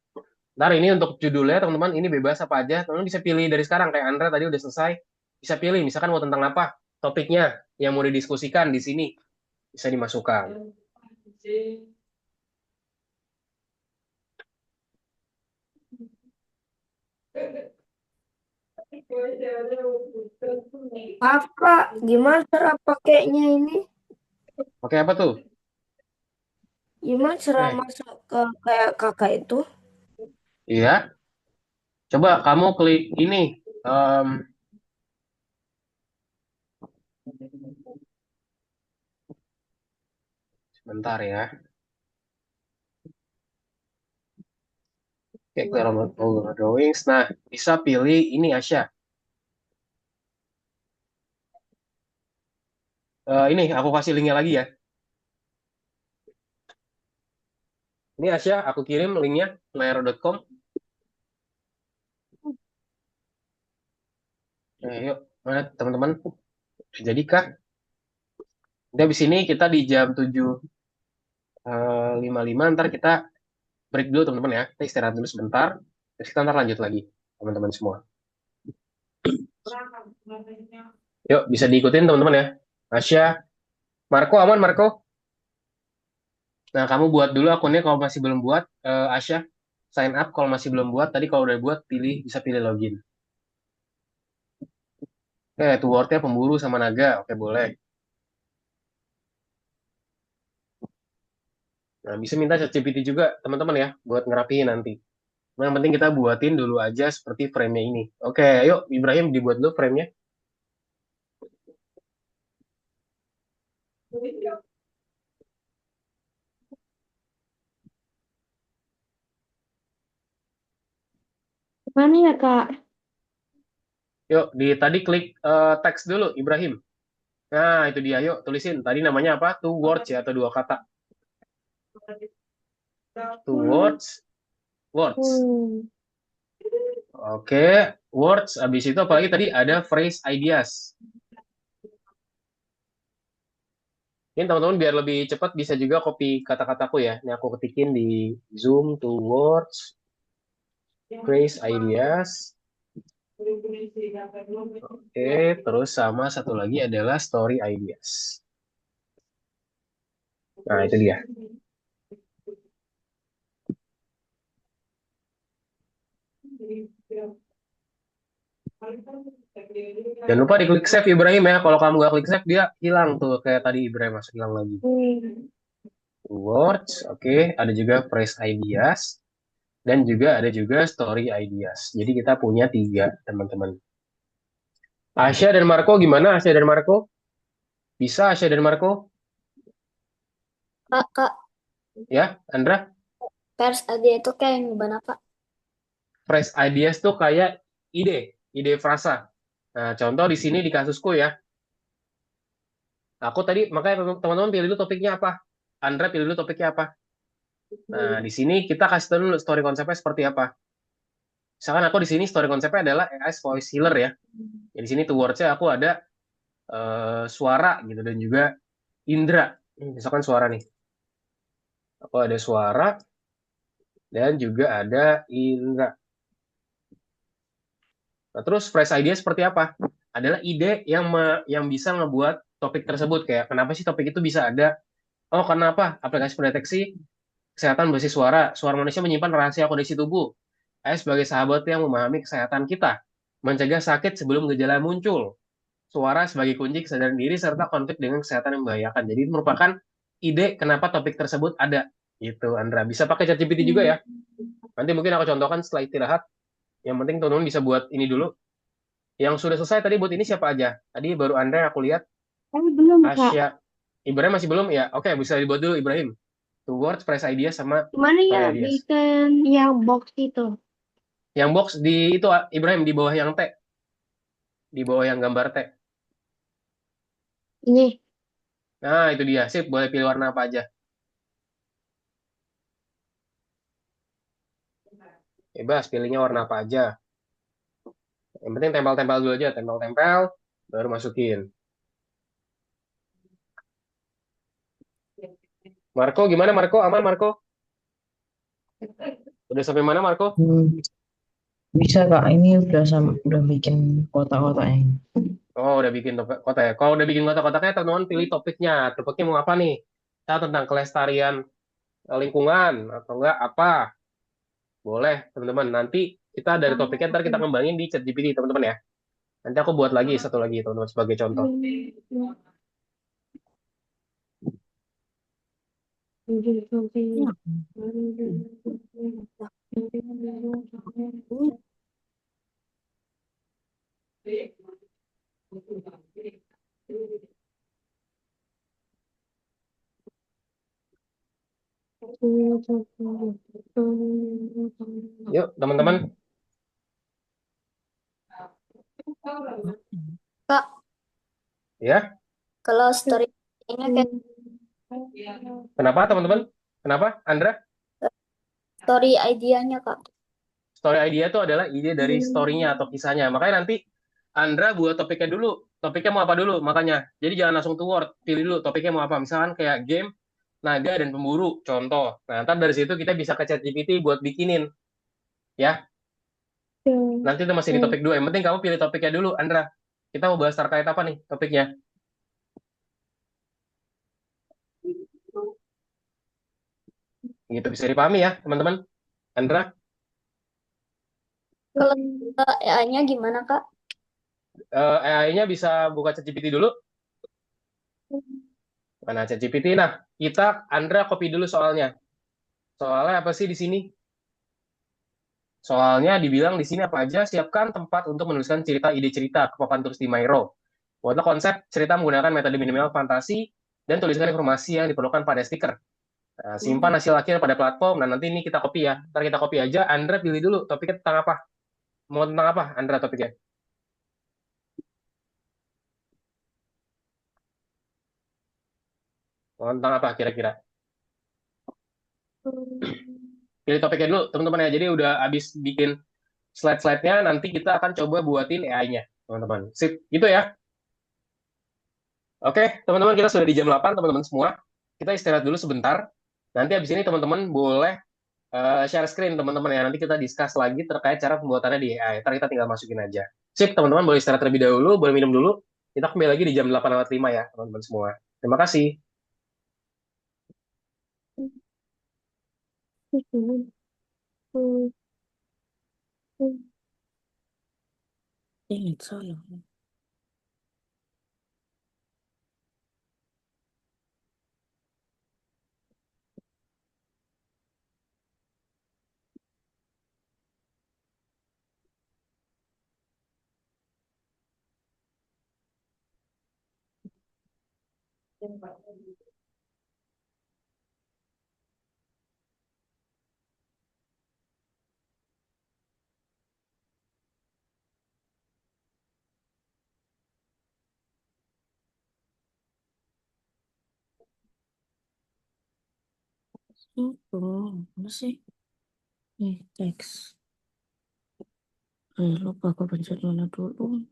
Ntar ini untuk judulnya, teman-teman. Ini bebas apa aja. Teman-teman bisa pilih dari sekarang. Kayak Andra tadi udah selesai. Bisa pilih. Misalkan mau tentang apa. Topiknya yang mau didiskusikan di sini. Bisa dimasukkan. Maaf Kak, gimana cara pakainya ini? Oke, apa tuh? Gimana cara Eh, masuk ke kayak kakak itu? iya. Coba kamu klik ini. Em, Sebentar ya. Oke, clear all drawings. Nah, bisa pilih ini Asya. Ini aku kasih linknya lagi ya. Ini Asya, aku kirim linknya layar.com. Yuk, mana teman-teman? Jadi kah? Udah habis ini kita di jam 7.55 ntar kita break dulu teman-teman ya. Kita istirahat dulu sebentar. Terus kita ntar lanjut lagi teman-teman semua. Yuk, bisa diikutin teman-teman ya. Asya, Marco aman Marco? Nah, kamu buat dulu akunnya kalau masih belum buat. Asya, sign up kalau masih belum buat. Tadi kalau udah buat, bisa pilih login. Oke, keywordnya pemburu sama naga. Oke, boleh. Nah, bisa minta ChatGPT juga, teman-teman ya, buat ngerapiin nanti. Nah, yang penting kita buatin dulu aja seperti frame-nya ini. Oke, ayo Ibrahim dibuat dulu frame-nya. Mana ya Kak? Yuk, tadi klik teks dulu, Ibrahim. Nah, itu dia. Yuk, tulisin. Tadi namanya apa? Two words ya, atau dua kata. Two words, words. Hmm. Oke, words. Habis itu apalagi tadi ada phrase ideas. Ini teman-teman biar lebih cepat bisa juga copy kata-kataku ya. Ini aku ketikin di Zoom, two words, phrase ideas. Oke, terus sama satu lagi adalah story ideas. Nah, itu dia. Jangan lupa diklik save Ibrahim ya. Kalau kamu nggak klik save, dia hilang tuh. Kayak tadi Ibrahim masuk hilang lagi. Words, oke. Ada juga phrase ideas. Dan juga ada juga story ideas. Jadi kita punya 3, teman-teman. Asya dan Marco gimana? Asya dan Marco? Bisa Asya dan Marco? Kak, Ya, Andra? pers ada itu kayak gimana, Kak? Phrase ideas tuh kayak ide frasa. Nah, contoh di sini di kasusku ya. Aku tadi, makanya teman-teman pilih dulu topiknya apa. Andra pilih dulu topiknya apa. Nah, di sini kita kasih tahu dulu story konsepnya seperti apa. Misalkan aku di sini story konsepnya adalah AI voice healer ya. Jadi di sini towards-nya aku ada suara gitu dan juga indera. Misalkan suara nih. Aku ada suara dan juga ada indera. Nah, terus fresh idea seperti apa? Adalah ide yang bisa ngebuat topik tersebut kayak kenapa sih topik itu bisa ada? Oh, kenapa? Aplikasi pendeteksi kesehatan berbasis suara. Suara manusia menyimpan rahasia kondisi tubuh. AI sebagai sahabat yang memahami kesehatan kita, mencegah sakit sebelum gejala muncul. Suara sebagai kunci kesadaran diri serta konflik dengan kesehatan yang membahayakan. Jadi itu merupakan ide kenapa topik tersebut ada. Gitu, Andra. Bisa pakai ChatGPT juga ya. Nanti mungkin aku contohkan setelah istirahat. Yang penting teman-teman bisa buat ini dulu. Yang sudah selesai tadi buat ini siapa aja? Tadi baru Andra yang aku lihat. Belum, Kak. Asya. Ibrahim masih belum ya? Oke, bisa dibuat dulu Ibrahim. Towards Fresh Idea sama Gimana ya Story Ideas. bikin yang box itu? Yang box di itu Ibrahim di bawah yang T. Di bawah yang gambar T. Ini. Nah, itu dia. Sip, boleh pilih warna apa aja. Bebas, pilihnya warna apa aja. Yang penting tempel-tempel dulu aja. Tempel-tempel, baru masukin. Marco, gimana Marco? Aman Marco? Udah sampai mana Marco? Bisa Kak, ini udah bikin kotak-kotaknya. Oh, udah bikin kotak ya. Kalau udah bikin kotak-kotaknya, teman-teman pilih topiknya. Topiknya mau apa nih? Kita tentang kelestarian lingkungan atau enggak apa? Boleh, teman-teman. Nanti kita dari topiknya ntar kita kembangin di ChatGPT, teman-teman ya. Nanti aku buat lagi satu lagi, teman-teman, sebagai contoh. Yuk, teman-teman. Kak, Ya, kalau story ini kayak kenapa teman-teman? Kenapa, Andra? story idenya, Kak. Story idea itu adalah ide dari story-nya atau kisahnya. Makanya nanti Andra buat topiknya dulu. Topiknya mau apa dulu, makanya. Jadi jangan langsung to word. Pilih dulu topiknya mau apa. Misalkan kayak game, naga, dan pemburu. Contoh. Nah, ntar dari situ kita bisa ke ChatGPT buat bikinin. Ya, nanti itu masih di topik 2. Yang penting kamu pilih topiknya dulu, Andra. Kita mau bahas terkait apa nih topiknya? Gitu, bisa dipahami ya, teman-teman. Andra, Kalau AI-nya gimana, Kak? AI-nya bisa buka ChatGPT dulu. Mana ChatGPT? Nah, Andra copy dulu soalnya. Soalnya apa sih di sini? Soalnya dibilang di sini apa aja, siapkan tempat untuk menuliskan cerita ide cerita ke papan tulis di Mairo. Buatlah konsep cerita menggunakan metode minimal fantasi dan tuliskan informasi yang diperlukan pada stiker. Nah, simpan hasil akhir pada platform. Nah, nanti ini kita copy ya. Ntar kita copy aja. Andra pilih dulu topiknya tentang apa. Mau tentang apa, Andra topiknya? Mau tentang apa kira-kira? Pilih topiknya dulu, teman-teman ya. Jadi udah habis bikin slide-slide-nya, nanti kita akan coba buatin AI-nya, teman-teman. Sip, gitu ya. Oke, teman-teman, kita sudah di jam 8, teman-teman semua. Kita istirahat dulu sebentar. Nanti habis ini teman-teman boleh share screen, teman-teman ya. Nanti kita discuss lagi terkait cara pembuatannya di AI. Ntar kita tinggal masukin aja. Sip, teman-teman boleh istirahat terlebih dahulu, boleh minum dulu. Kita kembali lagi di jam 8:05 ya, teman-teman semua. Terima kasih. Ingat salah. Itu mana sih? Nih, teks. Lupa aku pencet mana dulu.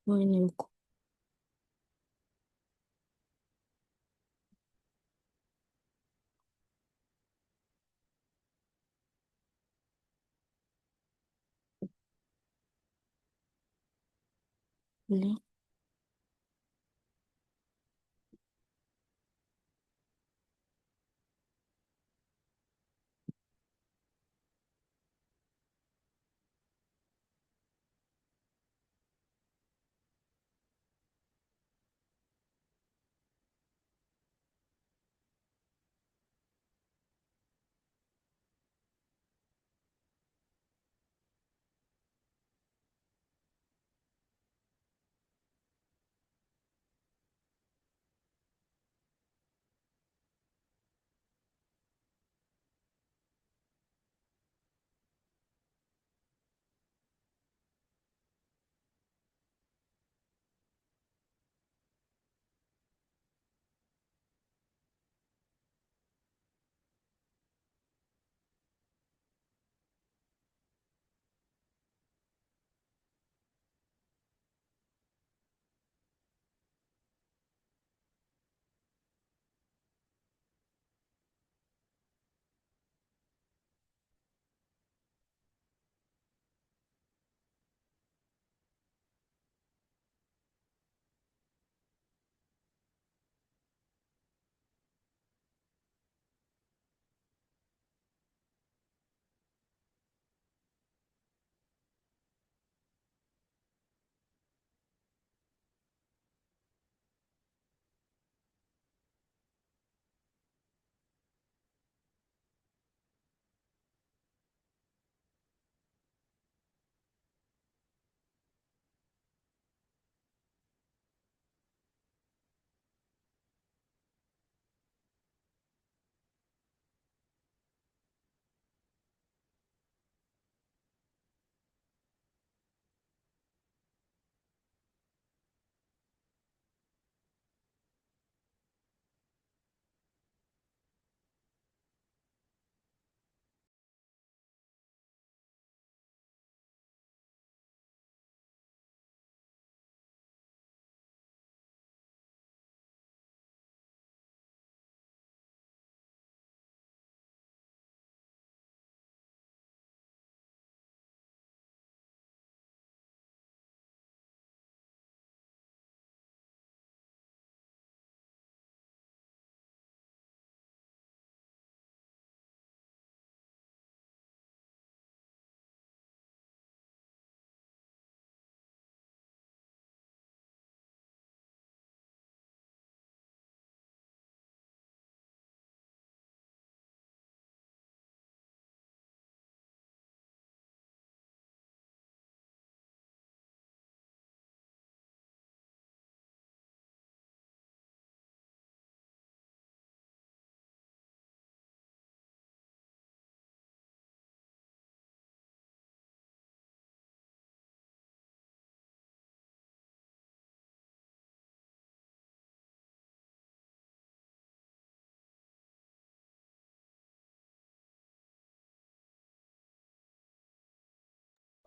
Oh, ini aku. Ini.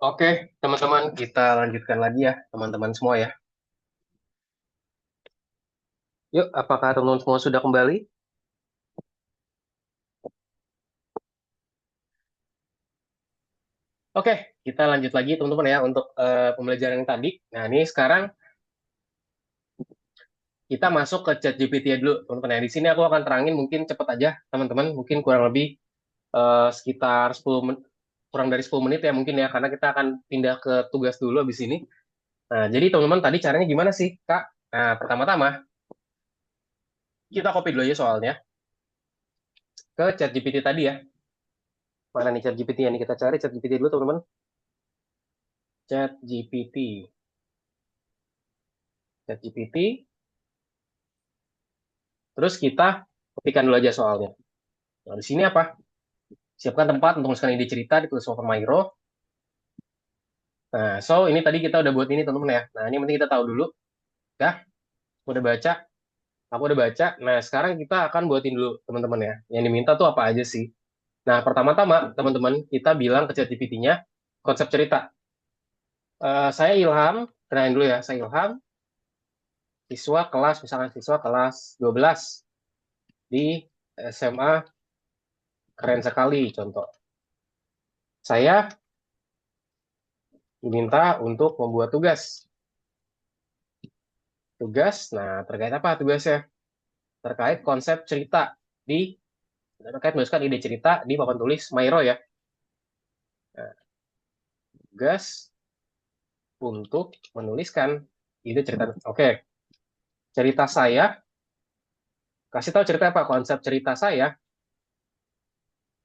Oke, teman-teman, kita lanjutkan lagi ya, teman-teman semua ya. Yuk, apakah teman-teman semua sudah kembali? Oke, kita lanjut lagi teman-teman ya untuk pembelajaran yang tadi. Nah, ini sekarang kita masuk ke ChatGPT ya dulu, teman-teman. Ya, di sini aku akan terangin mungkin cepet aja, teman-teman. Mungkin kurang lebih sekitar 10 menit, kurang dari 10 menit ya mungkin ya, karena kita akan pindah ke tugas dulu habis ini. Nah, jadi teman-teman tadi caranya gimana sih, Kak? Nah, pertama-tama kita copy dulu aja soalnya ke ChatGPT tadi ya. Mana nih ChatGPT yang kita cari ChatGPT dulu, teman-teman. ChatGPT. ChatGPT. Terus kita ketikkan dulu aja soalnya. Nah, di sini apa? Siapkan tempat untuk menuliskan ide cerita di tulis Over Micro. Nah, so ini tadi kita udah buat ini teman-teman ya. Nah, ini penting kita tahu dulu. Ya, aku udah baca. Aku udah baca. Nah, sekarang kita akan buatin dulu teman-teman ya. Yang diminta tuh apa aja sih? Nah, pertama-tama teman-teman kita bilang ke ChatGPT-nya konsep cerita. Saya Ilham, kenalin dulu ya. Saya Ilham, siswa kelas, misalkan siswa kelas 12 di SMA keren sekali contoh. Saya diminta untuk membuat tugas. Tugas, nah terkait apa tugasnya? Terkait konsep cerita terkait menuliskan ide cerita di papan tulis Mairo ya. Nah, tugas untuk menuliskan ide cerita. Oke, cerita saya, kasih tahu cerita apa? Konsep cerita saya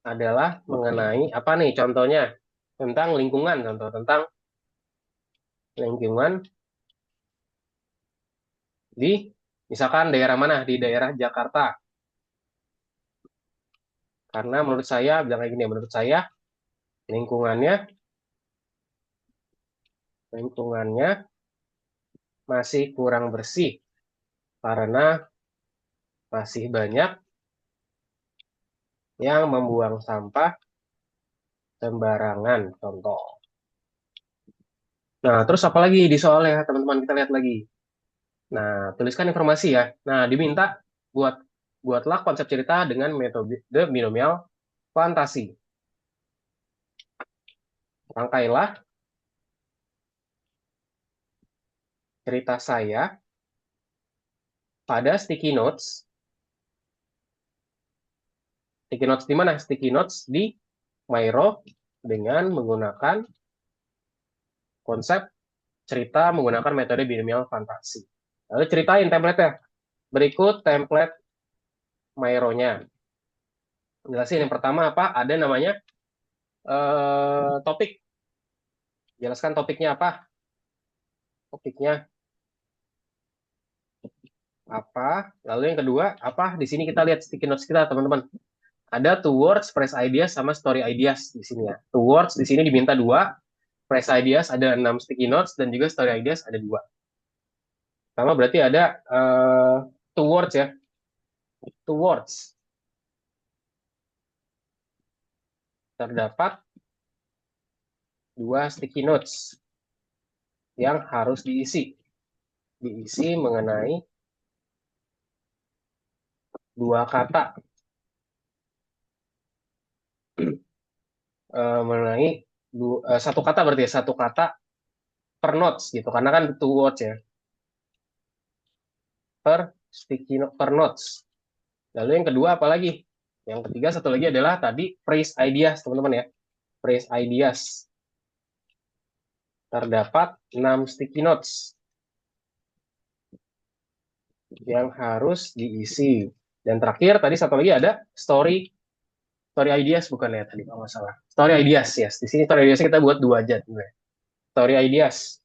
adalah mengenai apa nih contohnya? Tentang lingkungan, contoh tentang lingkungan di misalkan daerah mana? Di daerah Jakarta. Karena menurut saya, bilang kayak gini, menurut saya lingkungannya lingkungannya masih kurang bersih karena masih banyak yang membuang sampah sembarangan, contoh. Nah, terus apa lagi di soalnya, teman-teman, kita lihat lagi. Nah, tuliskan informasi ya. Nah, diminta buat buatlah konsep cerita dengan metode binomial fantasi. Rangkailah cerita saya pada sticky notes. Sticky notes di mana? Sticky notes di Miro dengan menggunakan konsep cerita menggunakan metode binomial fantasi. Lalu ceritain template-nya. Berikut template Miro-nya. Jelasin yang pertama apa? Ada namanya topik. Jelaskan topiknya apa? Topiknya apa? Lalu yang kedua apa? Di sini kita lihat sticky notes kita, teman-teman. Ada two words, phrase ideas, sama story ideas di sini ya. Two words di sini diminta 2, phrase ideas ada 6 sticky notes, dan juga story ideas ada 2. Sama berarti ada two words ya. Two words. Terdapat 2 sticky notes yang harus diisi. Diisi mengenai 2 kata. Mengenai 1 kata berarti ya, 1 kata per notes gitu. Karena kan two words ya. Per sticky note, per notes. Lalu yang kedua apa lagi? Yang ketiga satu lagi adalah tadi phrase ideas, teman-teman ya. Phrase ideas. Terdapat 6 sticky notes yang harus diisi. Dan terakhir tadi satu lagi ada story ideas bukan ya tadi kalau nggak salah. Story ideas, yes. Di sini story ideas kita buat 2 aja. Story ideas.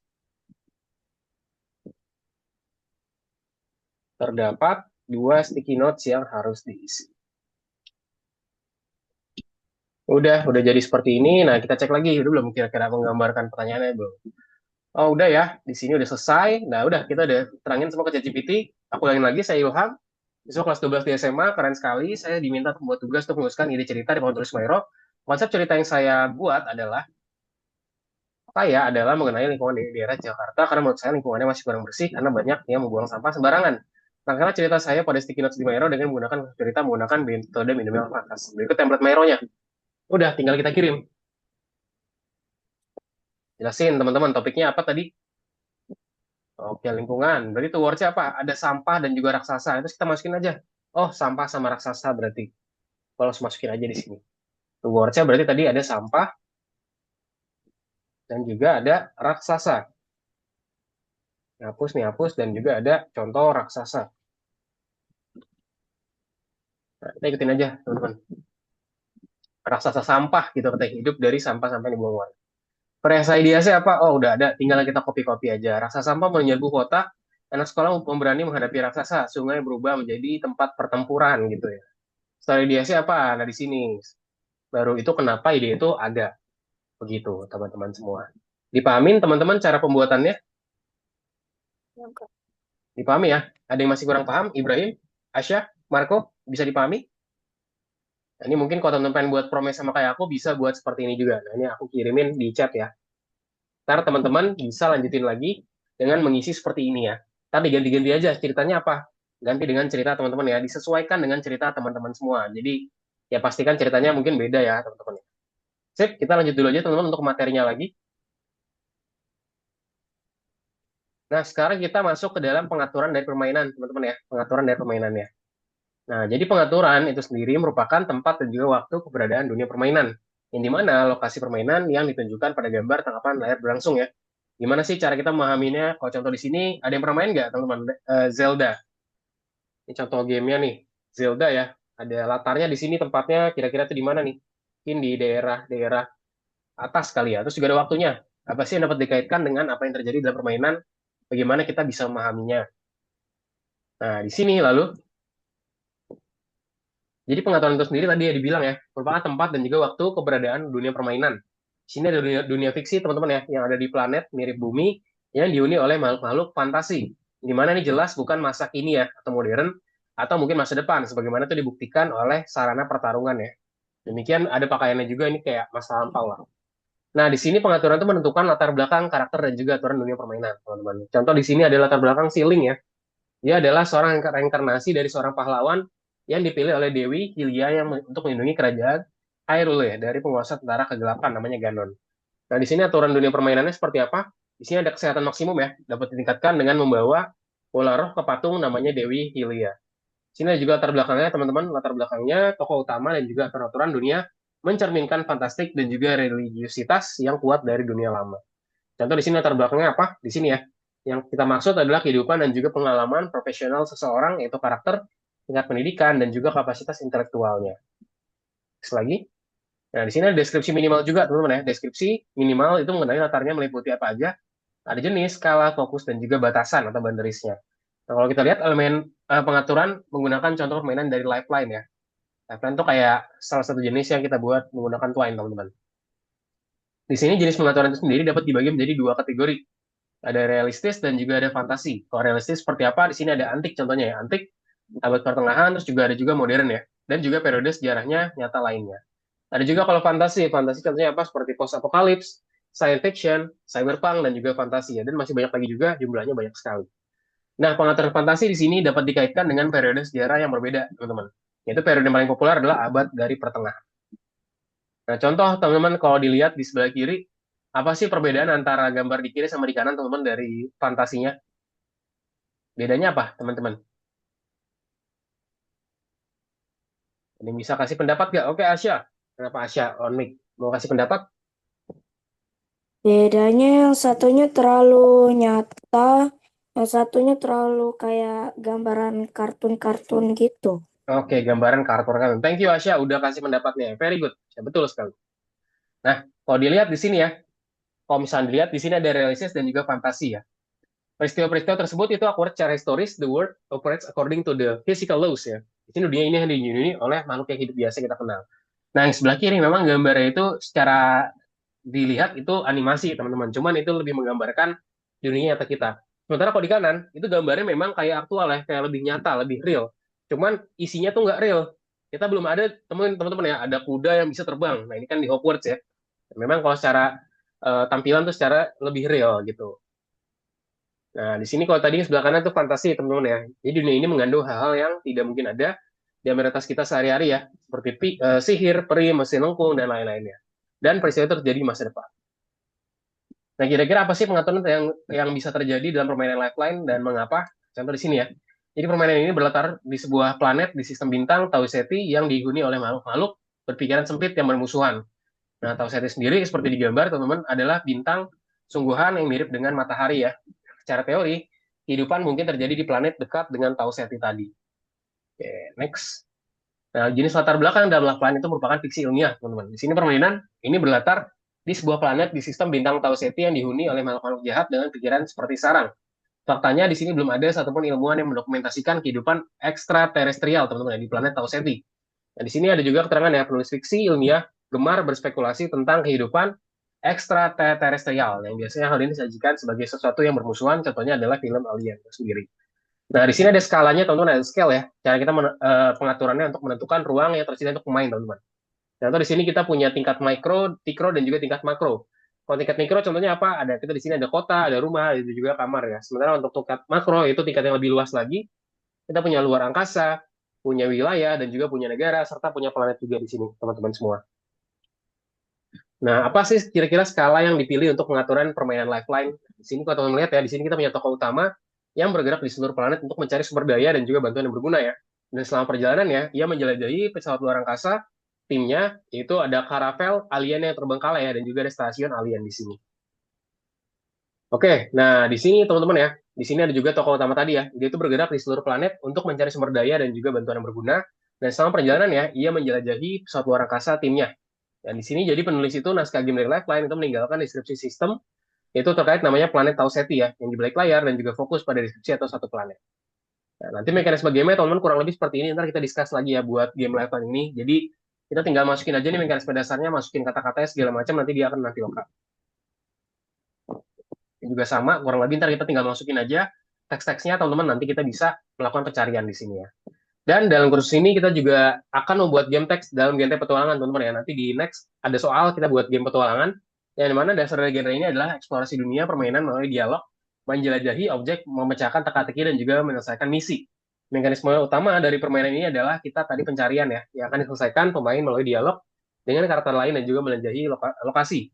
Terdapat 2 sticky notes yang harus diisi. Udah jadi seperti ini. Nah, kita cek lagi. Udah belum kira-kira menggambarkan pertanyaannya belum? Oh, udah ya. Di sini udah selesai. Nah, udah kita udah terangin semua ke ChatGPT. Aku ulangin lagi, saya Ilham. Siswa kelas 12 di SMA, keren sekali. Saya diminta membuat tugas untuk menuliskan ide cerita di papan tulis Mairo. Konsep cerita yang saya buat adalah saya adalah mengenai lingkungan di daerah Jakarta karena menurut saya lingkungannya masih kurang bersih karena banyak yang membuang sampah sembarangan. Makanya cerita saya pada Sticky Notes di Mairo dengan menggunakan metode minimal pakas. Berikut template Mairo-nya. Udah, tinggal kita kirim. Jelasin teman-teman topiknya apa tadi? Oke, lingkungan. Berarti tuh words apa? Ada sampah dan juga raksasa. Itu kita masukin aja. Oh, sampah sama raksasa berarti. Kalau masukin aja di sini. Tuh words-nya berarti tadi ada sampah dan juga ada raksasa. Hapus nih, hapus. Dan juga ada contoh raksasa. Nah, kita ikutin aja, teman-teman. Raksasa sampah gitu katanya. Hidup dari sampah-sampah yang dibuang warga. Phrase ideasnya apa? Oh, udah ada. Tinggal kita copy-copy aja. Raksasa sampah menyerbu kota. Anak sekolah memberani menghadapi raksasa. Sungai berubah menjadi tempat pertempuran gitu ya. Story ideasnya apa? Nah, di sini. Baru itu kenapa ide itu ada. Begitu, teman-teman semua. Dipahamin, teman-teman, cara pembuatannya? Dipahami ya? Ada yang masih kurang paham? Ibrahim? Asya? Marco? Bisa dipahami? Nah, ini mungkin kalau teman-teman pengen buat promes sama kayak aku, bisa buat seperti ini juga. Nah, ini aku kirimin di chat ya. Ntar teman-teman bisa lanjutin lagi dengan mengisi seperti ini ya. Tapi ganti-ganti aja ceritanya apa? Ganti dengan cerita teman-teman ya. Disesuaikan dengan cerita teman-teman semua. Jadi ya pastikan ceritanya mungkin beda ya teman-teman. Sip, kita lanjut dulu aja teman-teman untuk materinya lagi. Nah, sekarang kita masuk ke dalam pengaturan dari permainan, teman-teman ya. Pengaturan dari permainannya. Nah, jadi pengaturan itu sendiri merupakan tempat dan juga waktu keberadaan dunia permainan. Yang dimana lokasi permainan yang ditunjukkan pada gambar tangkapan layar berlangsung ya. Gimana sih cara kita memahaminya? Kalau contoh di sini, ada yang pernah main nggak, teman-teman? Zelda. Ini contoh gamenya nih. Zelda ya. Ada latarnya di sini tempatnya kira-kira itu di mana nih? Mungkin di daerah-daerah atas kali ya. Terus juga ada waktunya. Apa sih yang dapat dikaitkan dengan apa yang terjadi dalam permainan? Bagaimana kita bisa memahaminya? Nah, di sini lalu, jadi pengetahuan itu sendiri tadi ya dibilang ya, merupakan tempat dan juga waktu keberadaan dunia permainan. Di sini ada dunia fiksi, teman-teman ya, yang ada di planet mirip bumi, yang dihuni oleh makhluk-makhluk fantasi. Di mana ini jelas bukan masa kini ya, atau modern, atau mungkin masa depan, sebagaimana itu dibuktikan oleh sarana pertarungan ya. Demikian ada pakaiannya juga, ini kayak masa lampau lah. Nah, di sini pengaturan itu menentukan latar belakang karakter dan juga aturan dunia permainan, teman-teman. Contoh di sini ada latar belakang Siling ya. Dia adalah seorang reinkarnasi dari seorang pahlawan yang dipilih oleh Dewi Hylia untuk melindungi kerajaan Hyrule ya, dari penguasa tentara kegelapan namanya Ganon. Nah, di sini aturan dunia permainannya seperti apa? Di sini ada kesehatan maksimum ya, dapat ditingkatkan dengan membawa bola roh ke patung namanya Dewi Hylia. Di sini ada juga latar belakangnya, teman-teman, latar belakangnya tokoh utama dan juga aturan dunia mencerminkan fantastik dan juga religiusitas yang kuat dari dunia lama. Contoh di sini latar belakangnya apa? Di sini ya. Yang kita maksud adalah kehidupan dan juga pengalaman profesional seseorang, yaitu karakter, tingkat pendidikan, dan juga kapasitas intelektualnya. Next lagi. Nah, di sini ada deskripsi minimal juga, teman-teman ya. Deskripsi minimal itu mengenai latarnya meliputi apa aja. Ada jenis, skala, fokus, dan juga batasan atau boundariesnya. Nah, kalau kita lihat elemen pengaturan menggunakan contoh permainan dari Lifeline ya. Lifeline itu kayak salah satu jenis yang kita buat menggunakan Twine, teman-teman. Di sini jenis pengaturan itu sendiri dapat dibagi menjadi dua kategori. Ada realistis dan juga ada fantasi. Kalau realistis seperti apa? Di sini ada antik contohnya ya. Antik, abad pertengahan, terus juga ada juga modern ya. Dan juga periode sejarahnya nyata lainnya. Ada juga kalau fantasi. Fantasi contohnya apa? Seperti post-apocalypse, science fiction, cyberpunk, dan juga fantasi ya. Dan masih banyak lagi juga, jumlahnya banyak sekali. Nah, pengaturan fantasi di sini dapat dikaitkan dengan periode sejarah yang berbeda, teman-teman. Yaitu periode yang paling populer adalah abad dari pertengahan. Nah, contoh teman-teman kalau dilihat di sebelah kiri, apa sih perbedaan antara gambar di kiri sama di kanan teman-teman dari fantasinya? Bedanya apa, teman-teman? Ada yang bisa kasih pendapat nggak? Oke, Asya. Kenapa Asya on mic? Mau kasih pendapat? Bedanya yang satunya terlalu nyata, yang satunya terlalu kayak gambaran kartun-kartun gitu. Oke, gambaran karakter kan. Thank you, Asya. Udah kasih pendapatnya. Very good. Ya, betul sekali. Nah, kalau dilihat di sini ya, kalau misalnya dilihat di sini ada realistis dan juga fantasi ya. Peristiwa-peristiwa tersebut itu akurat secara historis, the world operates according to the physical laws ya. Di sini dunia ini yang dilindungi oleh makhluk yang hidup biasa kita kenal. Nah, yang sebelah kiri memang gambarnya itu secara dilihat itu animasi, teman-teman. Cuman itu lebih menggambarkan dunia nyata kita. Sementara kalau di kanan, itu gambarnya memang kayak aktual ya, kayak lebih nyata, lebih real. Cuman isinya tuh nggak real. Kita belum ada, teman-teman ya, ada kuda yang bisa terbang. Nah, ini kan di Hogwarts ya. Memang kalau secara tampilan tuh secara lebih real gitu. Nah, di sini kalau tadi sebelah kanan tuh fantasi teman-teman ya. Jadi dunia ini mengandung hal-hal yang tidak mungkin ada di realitas kita sehari-hari ya, seperti sihir, peri, mesin lengkung dan lain-lainnya. Dan peristiwa itu terjadi di masa depan. Nah, kira-kira apa sih pengaturan yang bisa terjadi dalam permainan Lifeline dan mengapa? Contoh di sini ya. Jadi permainan ini berlatar di sebuah planet di sistem bintang Tau Ceti yang dihuni oleh makhluk-makhluk berpikiran sempit yang bermusuhan. Nah, Tau Ceti sendiri seperti digambar teman-teman adalah bintang sungguhan yang mirip dengan matahari ya. Secara teori, kehidupan mungkin terjadi di planet dekat dengan Tau Ceti tadi. Oke, next. Nah, jenis latar belakang dalam Lifeline itu merupakan fiksi ilmiah, teman-teman. Di sini permainan ini berlatar di sebuah planet di sistem bintang Tau Ceti yang dihuni oleh makhluk-makhluk jahat dengan pikiran seperti sarang. Faktanya di sini belum ada satupun ilmuwan yang mendokumentasikan kehidupan ekstraterestrial, teman-teman, di planet Tau Ceti. Nah, di sini ada juga keterangan ya, penulis fiksi ilmiah gemar berspekulasi tentang kehidupan ekstraterestrial, yang biasanya hal ini disajikan sebagai sesuatu yang bermusuhan, contohnya adalah film Alien itu sendiri. Nah, di sini ada skalanya, teman-teman, ada scale ya, cara kita pengaturannya untuk menentukan ruang yang tersedia untuk pemain, teman-teman. Contoh di sini kita punya tingkat mikro, tikro, dan juga tingkat makro. Kalau tingkat mikro contohnya apa? Ada kita di sini ada kota, ada rumah, ada juga kamar ya. Sementara untuk tingkat makro itu tingkat yang lebih luas lagi. Kita punya luar angkasa, punya wilayah, dan juga punya negara, serta punya planet juga di sini, teman-teman semua. Nah, apa sih kira-kira skala yang dipilih untuk pengaturan permainan Lifeline? Di sini kalau teman-teman lihat ya, di sini kita punya tokoh utama yang bergerak di seluruh planet untuk mencari sumber daya dan juga bantuan yang berguna ya. Dan selama perjalanannya, ia menjelajahi pesawat luar angkasa, timnya, itu ada karavel alien yang terbengkalai ya, dan juga ada stasiun alien di sini. Oke, nah di sini teman-teman ya, di sini ada juga tokoh utama tadi ya, dia itu bergerak di seluruh planet untuk mencari sumber daya dan juga bantuan yang berguna. Dan selama perjalanannya, ia menjelajahi pesawat luar angkasa timnya. Dan di sini jadi penulis itu naskah game dari Lifeline itu meninggalkan deskripsi sistem itu terkait namanya planet Tau Ceti ya, yang di balik layar dan juga fokus pada deskripsi atau satu planet. Nah, nanti mekanisme game teman-teman kurang lebih seperti ini, ntar kita discuss lagi ya buat game Lifeline ini. Jadi kita tinggal masukin aja nih mekanisme dasarnya, masukin kata-katanya segala macam, nanti dia akan nanti lengkap. Juga sama, kurang lebih ntar kita tinggal masukin aja teks-teksnya, teman-teman, nanti kita bisa melakukan pencarian di sini ya. Dan dalam kursus ini kita juga akan membuat game teks dalam genre petualangan, teman-teman ya. Nanti di next ada soal kita buat game petualangan, yang dimana dasar dari genre ini adalah eksplorasi dunia permainan melalui dialog, menjelajahi objek, memecahkan teka-teki, dan juga menyelesaikan misi. Mekanisme utama dari permainan ini adalah kita tadi pencarian ya, yang akan diselesaikan pemain melalui dialog dengan karakter lain dan juga menjelajahi lokasi.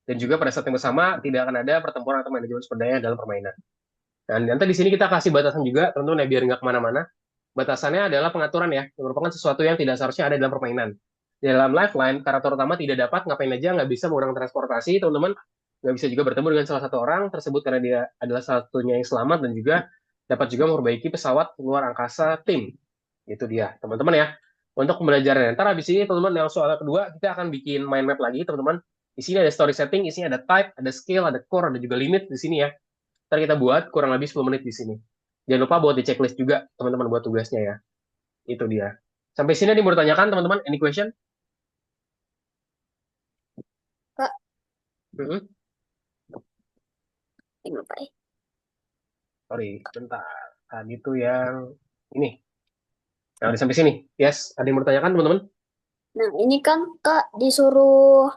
Dan juga pada saat yang bersama tidak akan ada pertempuran atau manajemen sumber daya dalam permainan. Dan nanti di sini kita kasih batasan juga, teman-teman ya, biar nggak kemana-mana. Batasannya adalah pengaturan ya, yang merupakan sesuatu yang tidak seharusnya ada dalam permainan. Di dalam Lifeline, karakter utama tidak dapat ngapain aja, nggak bisa menggunakan transportasi, teman-teman. Nggak bisa juga bertemu dengan salah satu orang tersebut karena dia adalah salah satunya yang selamat dan juga dapat juga memperbaiki pesawat luar angkasa tim. Itu dia, teman-teman ya. Untuk pembelajaran. Ntar habis ini, teman-teman, yang soal kedua, kita akan bikin mind map lagi, teman-teman. Di sini ada story setting, isinya ada type, ada scale, ada core, ada juga limit di sini ya. Ntar kita buat kurang lebih 10 menit di sini. Jangan lupa buat di checklist juga, teman-teman, buat tugasnya ya. Itu dia. Sampai sini ada yang mau ditanyakan, teman-teman? Any question? Kak, Mm-hmm. ngapain? Sorry, bentar. Tadi tuh yang ini. Nah, udah sampai sini. Yes, ada yang mau ditanyakan, teman-teman? Nah, ini kan Kak disuruh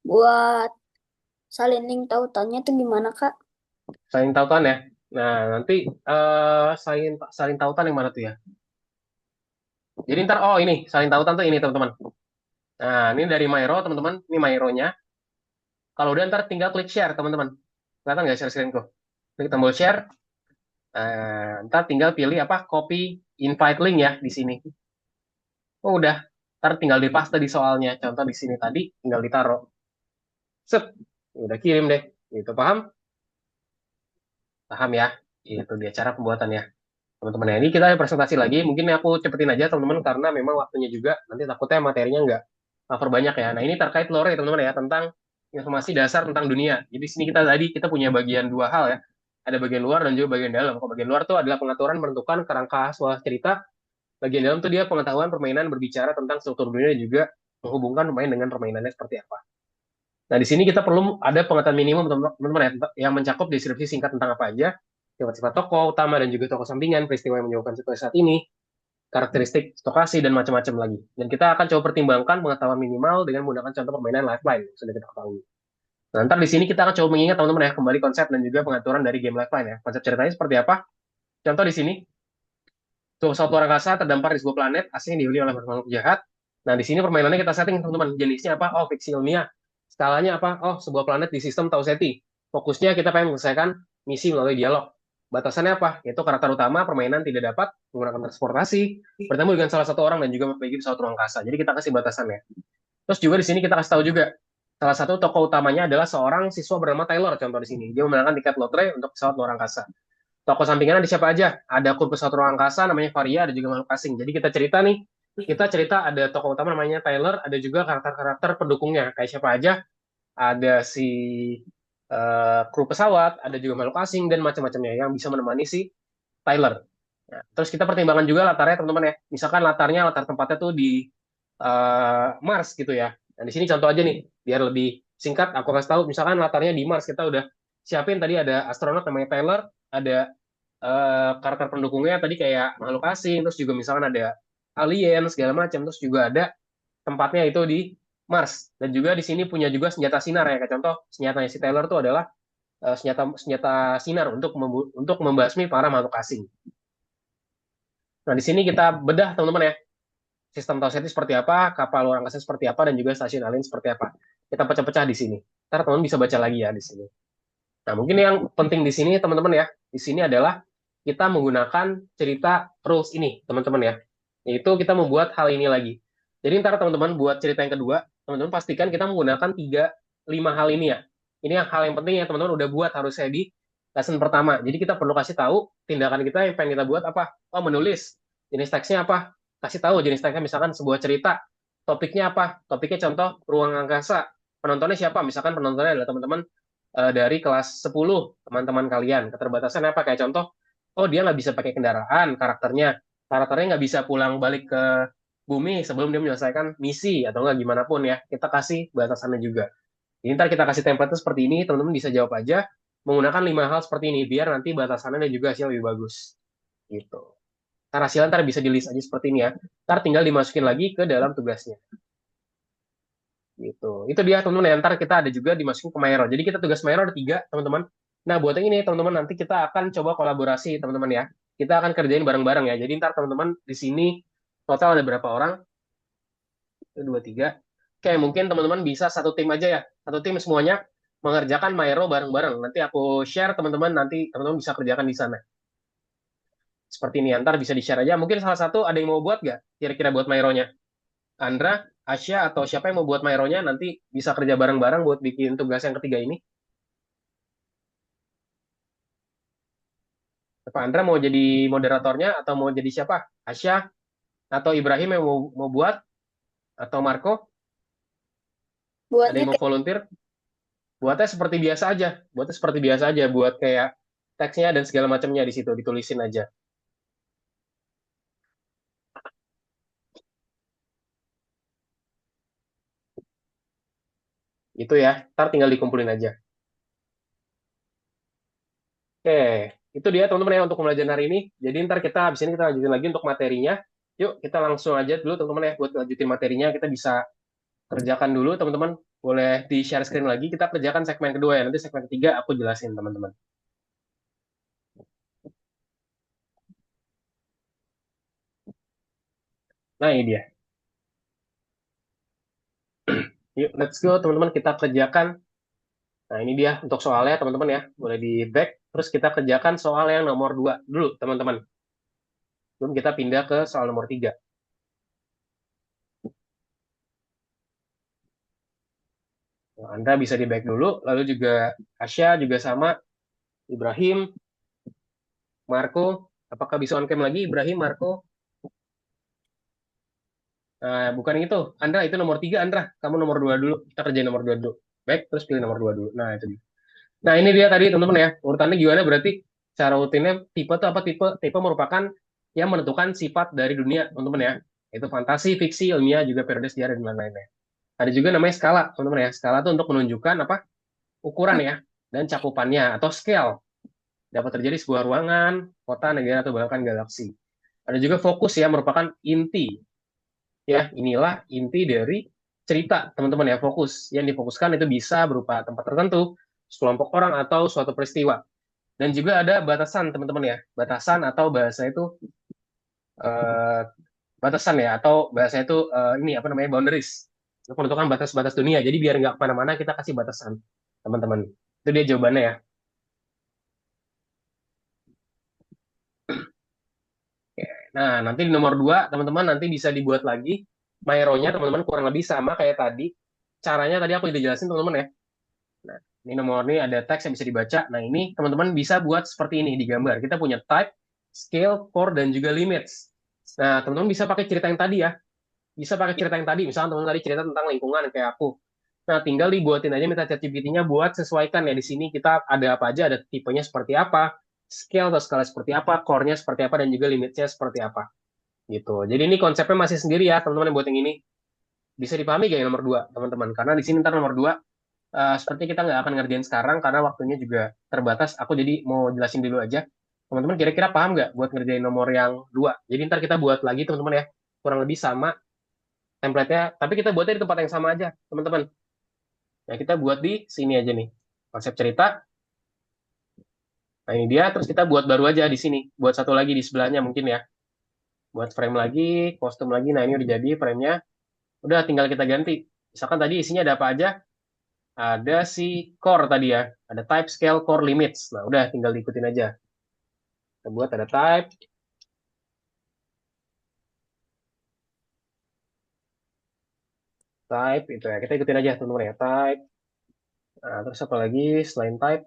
buat salin tautannya tuh gimana Kak? Saling tautan ya. Nah, nanti saling tautan yang mana tuh ya? Jadi ntar, oh ini, saling tautan tuh ini, teman-teman. Nah, ini dari Mairo, teman-teman. Ini Maironya. Kalau udah ntar tinggal klik share, teman-teman. Kelihatan nggak share screen-ku? Klik tombol share. Ntar tinggal pilih apa? Copy invite link ya di sini. Oh, udah. Ntar tinggal dipaste di soalnya. Contoh di sini tadi, tinggal ditaruh. Set. Udah kirim deh. Gitu, paham? Paham ya? Itu dia cara pembuatannya. Teman-teman ya, ini kita presentasi lagi. Mungkin aku cepetin aja, teman-teman, karena memang waktunya juga. Nanti takutnya materinya nggak cover banyak ya. Nah, ini terkait lore, teman-teman ya, tentang informasi dasar tentang dunia. Jadi sini kita punya bagian dua hal ya. Ada bagian luar dan juga bagian dalam. Kalau bagian luar itu adalah pengaturan menentukan kerangka sebuah cerita. Bagian dalam itu dia pengetahuan permainan berbicara tentang struktur dunia dan juga menghubungkan pemain dengan permainannya seperti apa. Nah, di sini kita perlu ada pengetahuan minimum, teman-teman ya, yang mencakup deskripsi singkat tentang apa aja, sifat-sifat tokoh utama dan juga tokoh sampingan, peristiwa yang menyebabkan situasi saat ini, karakteristik stokasi, dan macam-macam lagi. Dan kita akan coba pertimbangkan pengetahuan minimal dengan menggunakan contoh permainan Lifeline, sudah kita ketahui. Nah, ntar di sini kita akan coba mengingat teman-teman ya, kembali konsep dan juga pengaturan dari game lifeline ya. Konsep ceritanya seperti apa? Contoh di sini, suatu orang angkasa terdampar di sebuah planet asing dihuni oleh makhluk jahat. Nah, di sini permainannya kita setting teman-teman. Jenisnya apa? Oh, fiksi ilmiah. Skalanya apa? Oh, sebuah planet di sistem Tau Ceti. Fokusnya kita pengen menyelesaikan misi melalui dialog. Batasannya apa? Yaitu karakter utama permainan tidak dapat menggunakan transportasi, bertemu dengan salah satu orang dan juga memiliki pesawat ruang angkasa. Jadi kita kasih batasannya. Terus juga di sini kita kasih tahu juga salah satu tokoh utamanya adalah seorang siswa bernama Taylor. Contoh di sini, dia memenangkan tiket lotre untuk pesawat luar angkasa. Tokoh sampingan ada siapa aja? Ada kru pesawat ruang angkasa namanya Varia, ada juga makhluk asing. Jadi kita cerita nih, kita cerita ada tokoh utama namanya Tyler, ada juga karakter-karakter pendukungnya. Kayak siapa aja? Ada si kru pesawat, ada juga makhluk asing dan macam-macamnya yang bisa menemani si Tyler. Nah, terus kita pertimbangkan juga latarnya teman-teman ya. Misalkan latar tempatnya tuh di Mars gitu ya. Nah, di sini contoh aja nih, biar lebih singkat aku kasih tahu. Misalkan latarnya di Mars, kita udah siapin tadi ada astronot namanya Tyler, ada karakter pendukungnya tadi kayak makhluk asing, terus juga misalkan ada alien segala macam, terus juga ada tempatnya itu di Mars. Dan juga di sini punya juga senjata sinar ya, kayak contoh senjatanya si Taylor itu adalah senjata senjata sinar untuk membasmi para makhluk asing. Nah, di sini kita bedah teman-teman ya, sistem Tau Ceti seperti apa, kapal luar angkasa seperti apa, dan juga stasiun alien seperti apa. Kita pecah-pecah di sini. Ntar teman-teman bisa baca lagi ya di sini. Nah, mungkin yang penting di sini teman-teman ya, di sini adalah kita menggunakan cerita rules ini, teman-teman ya. Yaitu kita membuat hal ini lagi. Jadi ntar teman-teman buat cerita yang kedua, teman-teman pastikan kita menggunakan 5 hal ini ya. Ini yang hal yang penting yang teman-teman udah buat harusnya di lesson pertama. Jadi kita perlu kasih tahu tindakan kita yang pengen kita buat apa. Oh, menulis. Jenis teksnya apa? Kasih tahu jenis teksnya, misalkan sebuah cerita. Topiknya apa? Topiknya contoh ruang angkasa. Penontonnya siapa? Misalkan penontonnya adalah teman-teman dari kelas 10 teman-teman kalian. Keterbatasan apa? Kayak contoh, oh dia nggak bisa pakai kendaraan, karakternya nggak bisa pulang balik ke bumi sebelum dia menyelesaikan misi atau nggak gimana pun ya. Kita kasih batasannya juga. Jadi ntar kita kasih template seperti ini, teman-teman bisa jawab aja menggunakan 5 hal seperti ini biar nanti batasannya dan juga hasil lebih bagus. Gitu. Ntar hasilnya ntar bisa di list aja seperti ini ya. Ntar tinggal dimasukin lagi ke dalam tugasnya. Gitu. Itu dia teman-teman ya. Ntar kita ada juga dimasukin ke Maero. Jadi kita tugas Maero ada 3 teman-teman. Nah buat yang ini teman-teman nanti kita akan coba kolaborasi teman-teman ya. Kita akan kerjain bareng-bareng ya. Jadi ntar teman-teman di sini total ada berapa orang? 2, 3. Oke, mungkin teman-teman bisa satu tim aja ya. Satu tim semuanya mengerjakan Maero bareng-bareng. Nanti aku share teman-teman, nanti teman-teman bisa kerjakan di sana. Seperti ini, ntar bisa di-share aja. Mungkin salah satu ada yang mau buat nggak? Kira-kira buat Maero-nya? Andra, Asya, atau siapa yang mau buat Maero-nya nanti bisa kerja bareng-bareng buat bikin tugas yang ketiga ini. Apa Andra mau jadi moderatornya atau mau jadi siapa? Asya atau Ibrahim yang mau buat? Atau Marco? Ada Buatnya yang mau volunteer? Buatnya seperti biasa aja. Buatnya seperti biasa aja. Buat kayak teksnya dan segala macamnya di situ. Ditulisin aja. Itu ya. Ntar tinggal dikumpulin aja. Oke, itu dia teman-teman ya untuk pembelajaran hari ini. Jadi ntar kita habis ini kita lanjutin lagi untuk materinya. Yuk kita langsung aja dulu teman-teman ya buat lanjutin materinya. Kita bisa kerjakan dulu teman-teman. Boleh di share screen lagi. Kita kerjakan segmen kedua ya. Nanti segmen ketiga aku jelasin teman-teman. Nah ini dia. Yuk let's go teman-teman kita kerjakan. Nah ini dia untuk soalnya teman-teman ya. Boleh di back. Terus kita kerjakan soal yang nomor 2 dulu teman-teman. Belum kita pindah ke soal nomor 3. Nah, Anda bisa di back dulu. Lalu juga Asya juga sama. Ibrahim, Marco, apakah bisa on cam lagi? Ibrahim, Marco. Nah, bukan itu. Andra, itu nomor 3, Andra. Kamu nomor 2 dulu. Kita kerjain nomor 2 dulu. Baik, terus pilih nomor 2 dulu. Nah, itu dia. Nah, ini dia tadi, teman-teman ya. Urutannya gimana berarti? Cara rutinnya, tipe itu apa? Tipe merupakan yang menentukan sifat dari dunia, teman-teman ya. Itu fantasi, fiksi, ilmiah, juga periode sejarah, dan lain-lainnya. Ada juga namanya skala, teman-teman ya. Skala itu untuk menunjukkan apa? Ukuran ya. Dan cakupannya, atau scale. Dapat terjadi sebuah ruangan, kota, negara, atau bahkan galaksi. Ada juga fokus ya, merupakan inti. Ya, inilah inti dari cerita, teman-teman ya, fokus. Yang difokuskan itu bisa berupa tempat tertentu, sekelompok orang, atau suatu peristiwa. Dan juga ada batasan, teman-teman ya. Batasan atau bahasa itu eh, batasan ya, atau bahasa itu ini apa namanya, boundaries. Untuk menentukan batas-batas dunia. Jadi biar nggak kemana-mana, kita kasih batasan, teman-teman. Itu dia jawabannya ya. Nah, nanti di nomor 2, teman-teman nanti bisa dibuat lagi. Mairo-nya, teman-teman, kurang lebih sama kayak tadi. Caranya tadi aku udah jelasin, teman-teman ya. Nah, ini nomor ini ada teks yang bisa dibaca. Nah, ini teman-teman bisa buat seperti ini di gambar. Kita punya type, scale, core, dan juga limits. Nah, teman-teman bisa pakai cerita yang tadi ya. Bisa pakai cerita yang tadi. Misalnya teman-teman tadi cerita tentang lingkungan kayak aku. Nah, tinggal dibuatin aja, minta ChatGPT-nya buat sesuaikan ya. Di sini kita ada apa aja, ada tipenya seperti apa, scale atau skala seperti apa, core-nya seperti apa, dan juga limitnya seperti apa. Gitu. Jadi ini konsepnya masih sendiri ya, teman-teman yang buat yang ini. Bisa dipahami gak yang nomor 2, teman-teman? Karena di sini ntar nomor 2, seperti kita nggak akan ngerjain sekarang karena waktunya juga terbatas. Aku jadi mau jelasin dulu aja. Teman-teman kira-kira paham nggak buat ngerjain nomor yang 2? Jadi ntar kita buat lagi, teman-teman ya. Kurang lebih sama template-nya, tapi kita buatnya di tempat yang sama aja, teman-teman. Nah, kita buat di sini aja nih. Konsep cerita. Nah, ini dia. Terus kita buat baru aja di sini. Buat satu lagi di sebelahnya mungkin ya. Buat frame lagi, kostum lagi. Nah, ini udah jadi frame-nya. Udah tinggal kita ganti. Misalkan tadi isinya ada apa aja? Ada si core tadi ya. Ada type, scale, core, limits. Nah, udah tinggal diikutin aja. Kita buat ada type, type itu ya. Kita ikutin aja teman-teman ya. Type. Nah, terus apa lagi selain type?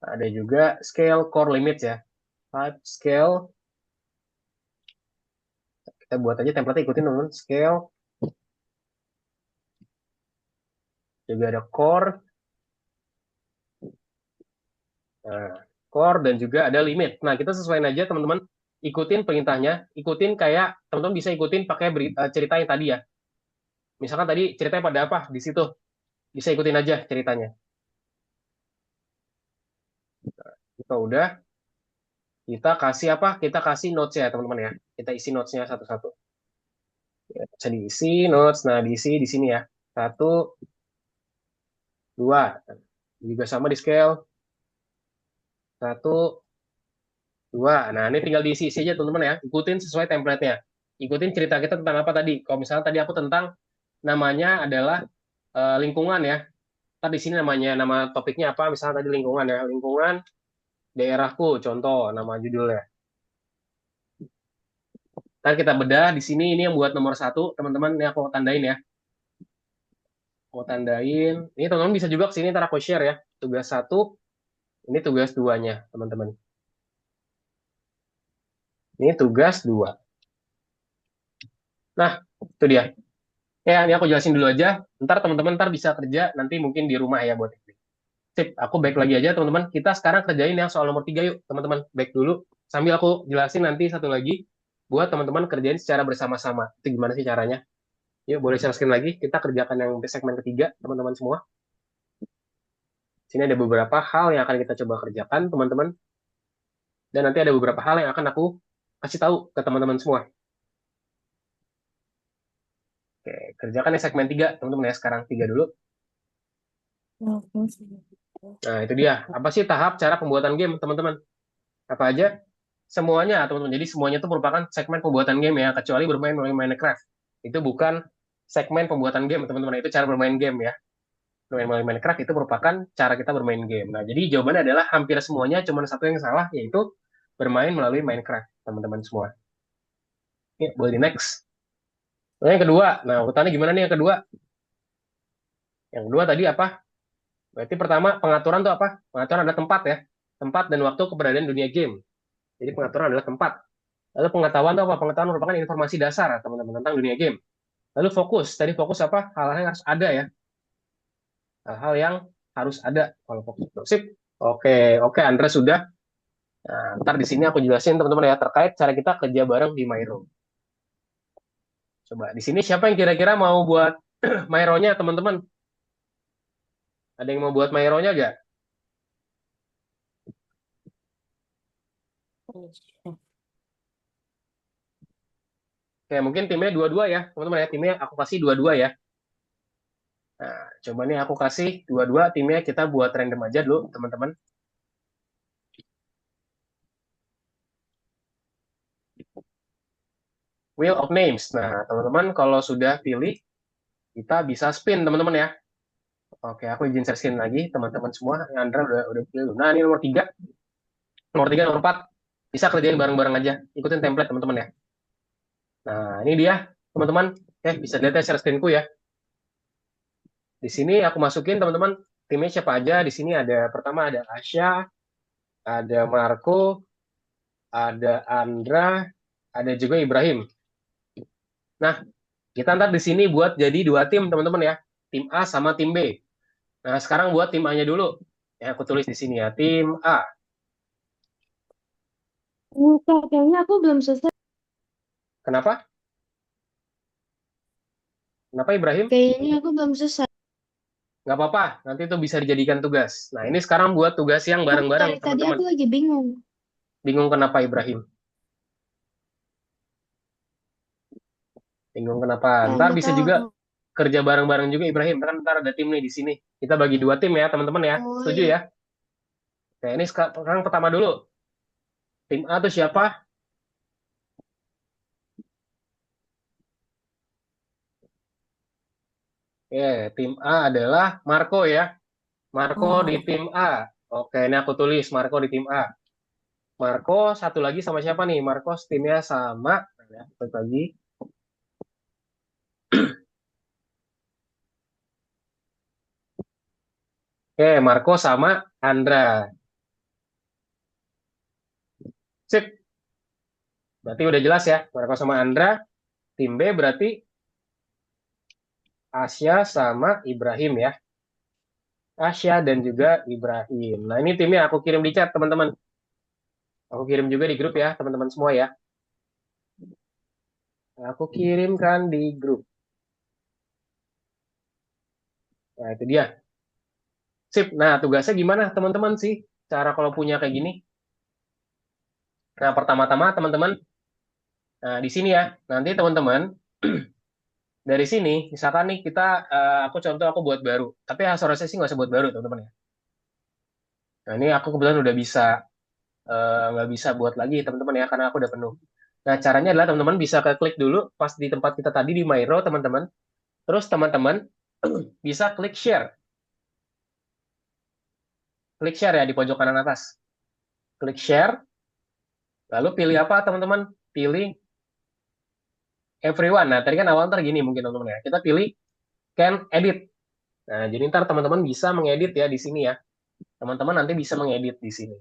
Ada juga scale, core, limits ya. Type, scale. Kita buat aja template ikutin teman-teman. Scale. Juga ada core. Nah, core dan juga ada limit. Nah, kita sesuaiin aja teman-teman. Ikutin perintahnya. Ikutin kayak teman-teman bisa ikutin pakai cerita yang tadi ya. Misalkan tadi ceritanya pada apa di situ. Bisa ikutin aja ceritanya. Kita udah. Kita kasih apa? Kita kasih notes ya teman-teman ya. Kita isi notes-nya satu-satu. Ya, bisa diisi notes. Nah, diisi di sini ya. Satu, dua. Juga sama di scale. Satu, dua. Nah, ini tinggal diisi aja teman-teman ya. Ikutin sesuai template-nya. Ikutin cerita kita tentang apa tadi. Kalau misalnya tadi aku tentang namanya adalah lingkungan ya. Ntar di sini namanya, nama topiknya apa? Misalnya tadi lingkungan ya. Lingkungan daerahku, contoh nama judulnya. Ntar kita bedah di sini, ini yang buat nomor 1, teman-teman. Ini aku tandain ya. Mau tandain. Ini teman-teman bisa juga ke sini, ntar aku share ya. Tugas 1, ini tugas 2-nya, teman-teman. Ini tugas 2. Nah, itu dia. Ya, ini aku jelasin dulu aja. Ntar teman-teman ntar bisa kerja, nanti mungkin di rumah ya buat ini. Sip, aku back lagi aja, teman-teman. Kita sekarang kerjain yang soal nomor 3 yuk, teman-teman. Back dulu. Sambil aku jelasin nanti satu lagi, buat teman-teman kerjain secara bersama-sama. Itu gimana sih caranya? Yuk, boleh share screen lagi. Kita kerjakan yang segmen ketiga, teman-teman semua. Sini ada beberapa hal yang akan kita coba kerjakan, teman-teman. Dan nanti ada beberapa hal yang akan aku kasih tahu ke teman-teman semua. Oke, kerjakan yang segmen 3, teman-teman ya. Sekarang 3 dulu. Nah, itu dia. Apa sih tahap cara pembuatan game, teman-teman? Apa aja? Semuanya, teman-teman. Jadi semuanya itu merupakan segmen pembuatan game ya, kecuali bermain melalui Minecraft. Itu bukan segmen pembuatan game, teman-teman. Itu cara bermain game ya. Bermain melalui Minecraft itu merupakan cara kita bermain game. Nah, jadi jawabannya adalah hampir semuanya, cuma satu yang salah, yaitu bermain melalui Minecraft, teman-teman semua. Ya, boleh di next. Nah, yang kedua. Nah, urutannya gimana nih yang kedua? Yang kedua tadi apa? Berarti pertama, pengaturan itu apa? Pengaturan adalah tempat ya. Tempat dan waktu keberadaan dunia game. Jadi pengaturan adalah tempat. Lalu pengetahuan itu apa? Pengetahuan merupakan informasi dasar, teman-teman, tentang dunia game. Lalu fokus. Tadi fokus apa? Hal-hal yang harus ada ya. Hal-hal yang harus ada kalau fokus. Sip. Oke, oke, Andra sudah. Nah, ntar di sini aku jelasin teman-teman ya terkait cara kita kerja bareng di Myro. Coba di sini siapa yang kira-kira mau buat Myro-nya, teman-teman? Ada yang mau buat Myro-nya gak? Oke, mungkin timnya dua-dua ya, teman-teman ya. Timnya aku kasih dua-dua ya. Nah, coba nih aku kasih dua-dua timnya kita buat random aja dulu, teman-teman. Wheel of Names. Nah, teman-teman kalau sudah pilih, kita bisa spin, teman-teman ya. Oke, aku izin share screen lagi, teman-teman semua. Andra udah pilih. Nah, ini nomor tiga. Nomor tiga, nomor empat. Bisa kerjain bareng-bareng aja. Ikutin template, teman-teman ya. Nah, ini dia, teman-teman. Bisa dilihat ya share screen-ku ya. Di sini aku masukin, teman-teman, timnya siapa aja. Di sini ada, pertama ada Asya, ada Marco, ada Andra, ada juga Ibrahim. Nah, kita ntar di sini buat jadi dua tim, teman-teman ya. Tim A sama tim B. Nah, sekarang buat tim A-nya dulu. Ya, aku tulis di sini ya, tim A. Kak, kayaknya aku belum selesai. Kenapa? Kenapa Ibrahim? Kayaknya aku belum selesai. Nggak apa-apa, nanti itu bisa dijadikan tugas. Nah, ini sekarang buat tugas yang Tapi bareng-bareng, dari tadi teman-teman. aku lagi bingung. Bingung kenapa Ibrahim? Bingung kenapa? Ntar Nggak bisa juga tahu. kerja bareng-bareng juga Ibrahim. Kan ntar ada tim nih di sini. Kita bagi dua tim ya, teman-teman ya. Oh Setuju iya. ya? Nah, ini sekarang pertama dulu. Tim A itu siapa? Tim A adalah Marco ya. Marco di Oh, tim A. Oke, ini aku tulis Marco di tim A. Marco satu lagi sama siapa nih? Marco timnya sama. Ya, satu lagi. Marco sama Andra. Sip. Berarti udah jelas ya. Marco sama Andra. Tim B berarti Asya sama Ibrahim ya. Asya dan juga Ibrahim. Nah, ini timnya aku kirim di chat, teman-teman. Aku kirim juga di grup ya, teman-teman semua ya. Aku kirimkan di grup. Nah, itu dia. Sip. Nah, tugasnya gimana, teman-teman sih? Cara kalau punya kayak gini. Nah, pertama-tama, teman-teman, nah, di sini ya. Nanti, teman-teman, dari sini, misalkan nih, aku contoh, aku buat baru. Tapi seharusnya sih nggak usah buat baru, teman-teman ya. Nah, ini aku kebetulan udah bisa, nggak bisa buat lagi, teman-teman ya, karena aku udah penuh. Nah, caranya adalah teman-teman bisa ke klik dulu pas di tempat kita tadi di My Row, teman-teman. Terus teman-teman bisa klik share. Klik share ya di pojok kanan atas. Klik share, lalu pilih apa teman-teman? Pilih everyone. Nah, tadi kan awal ntar gini mungkin teman-teman ya. Kita pilih can edit. Nah, jadi ntar teman-teman bisa mengedit ya di sini ya. Teman-teman nanti bisa mengedit di sini.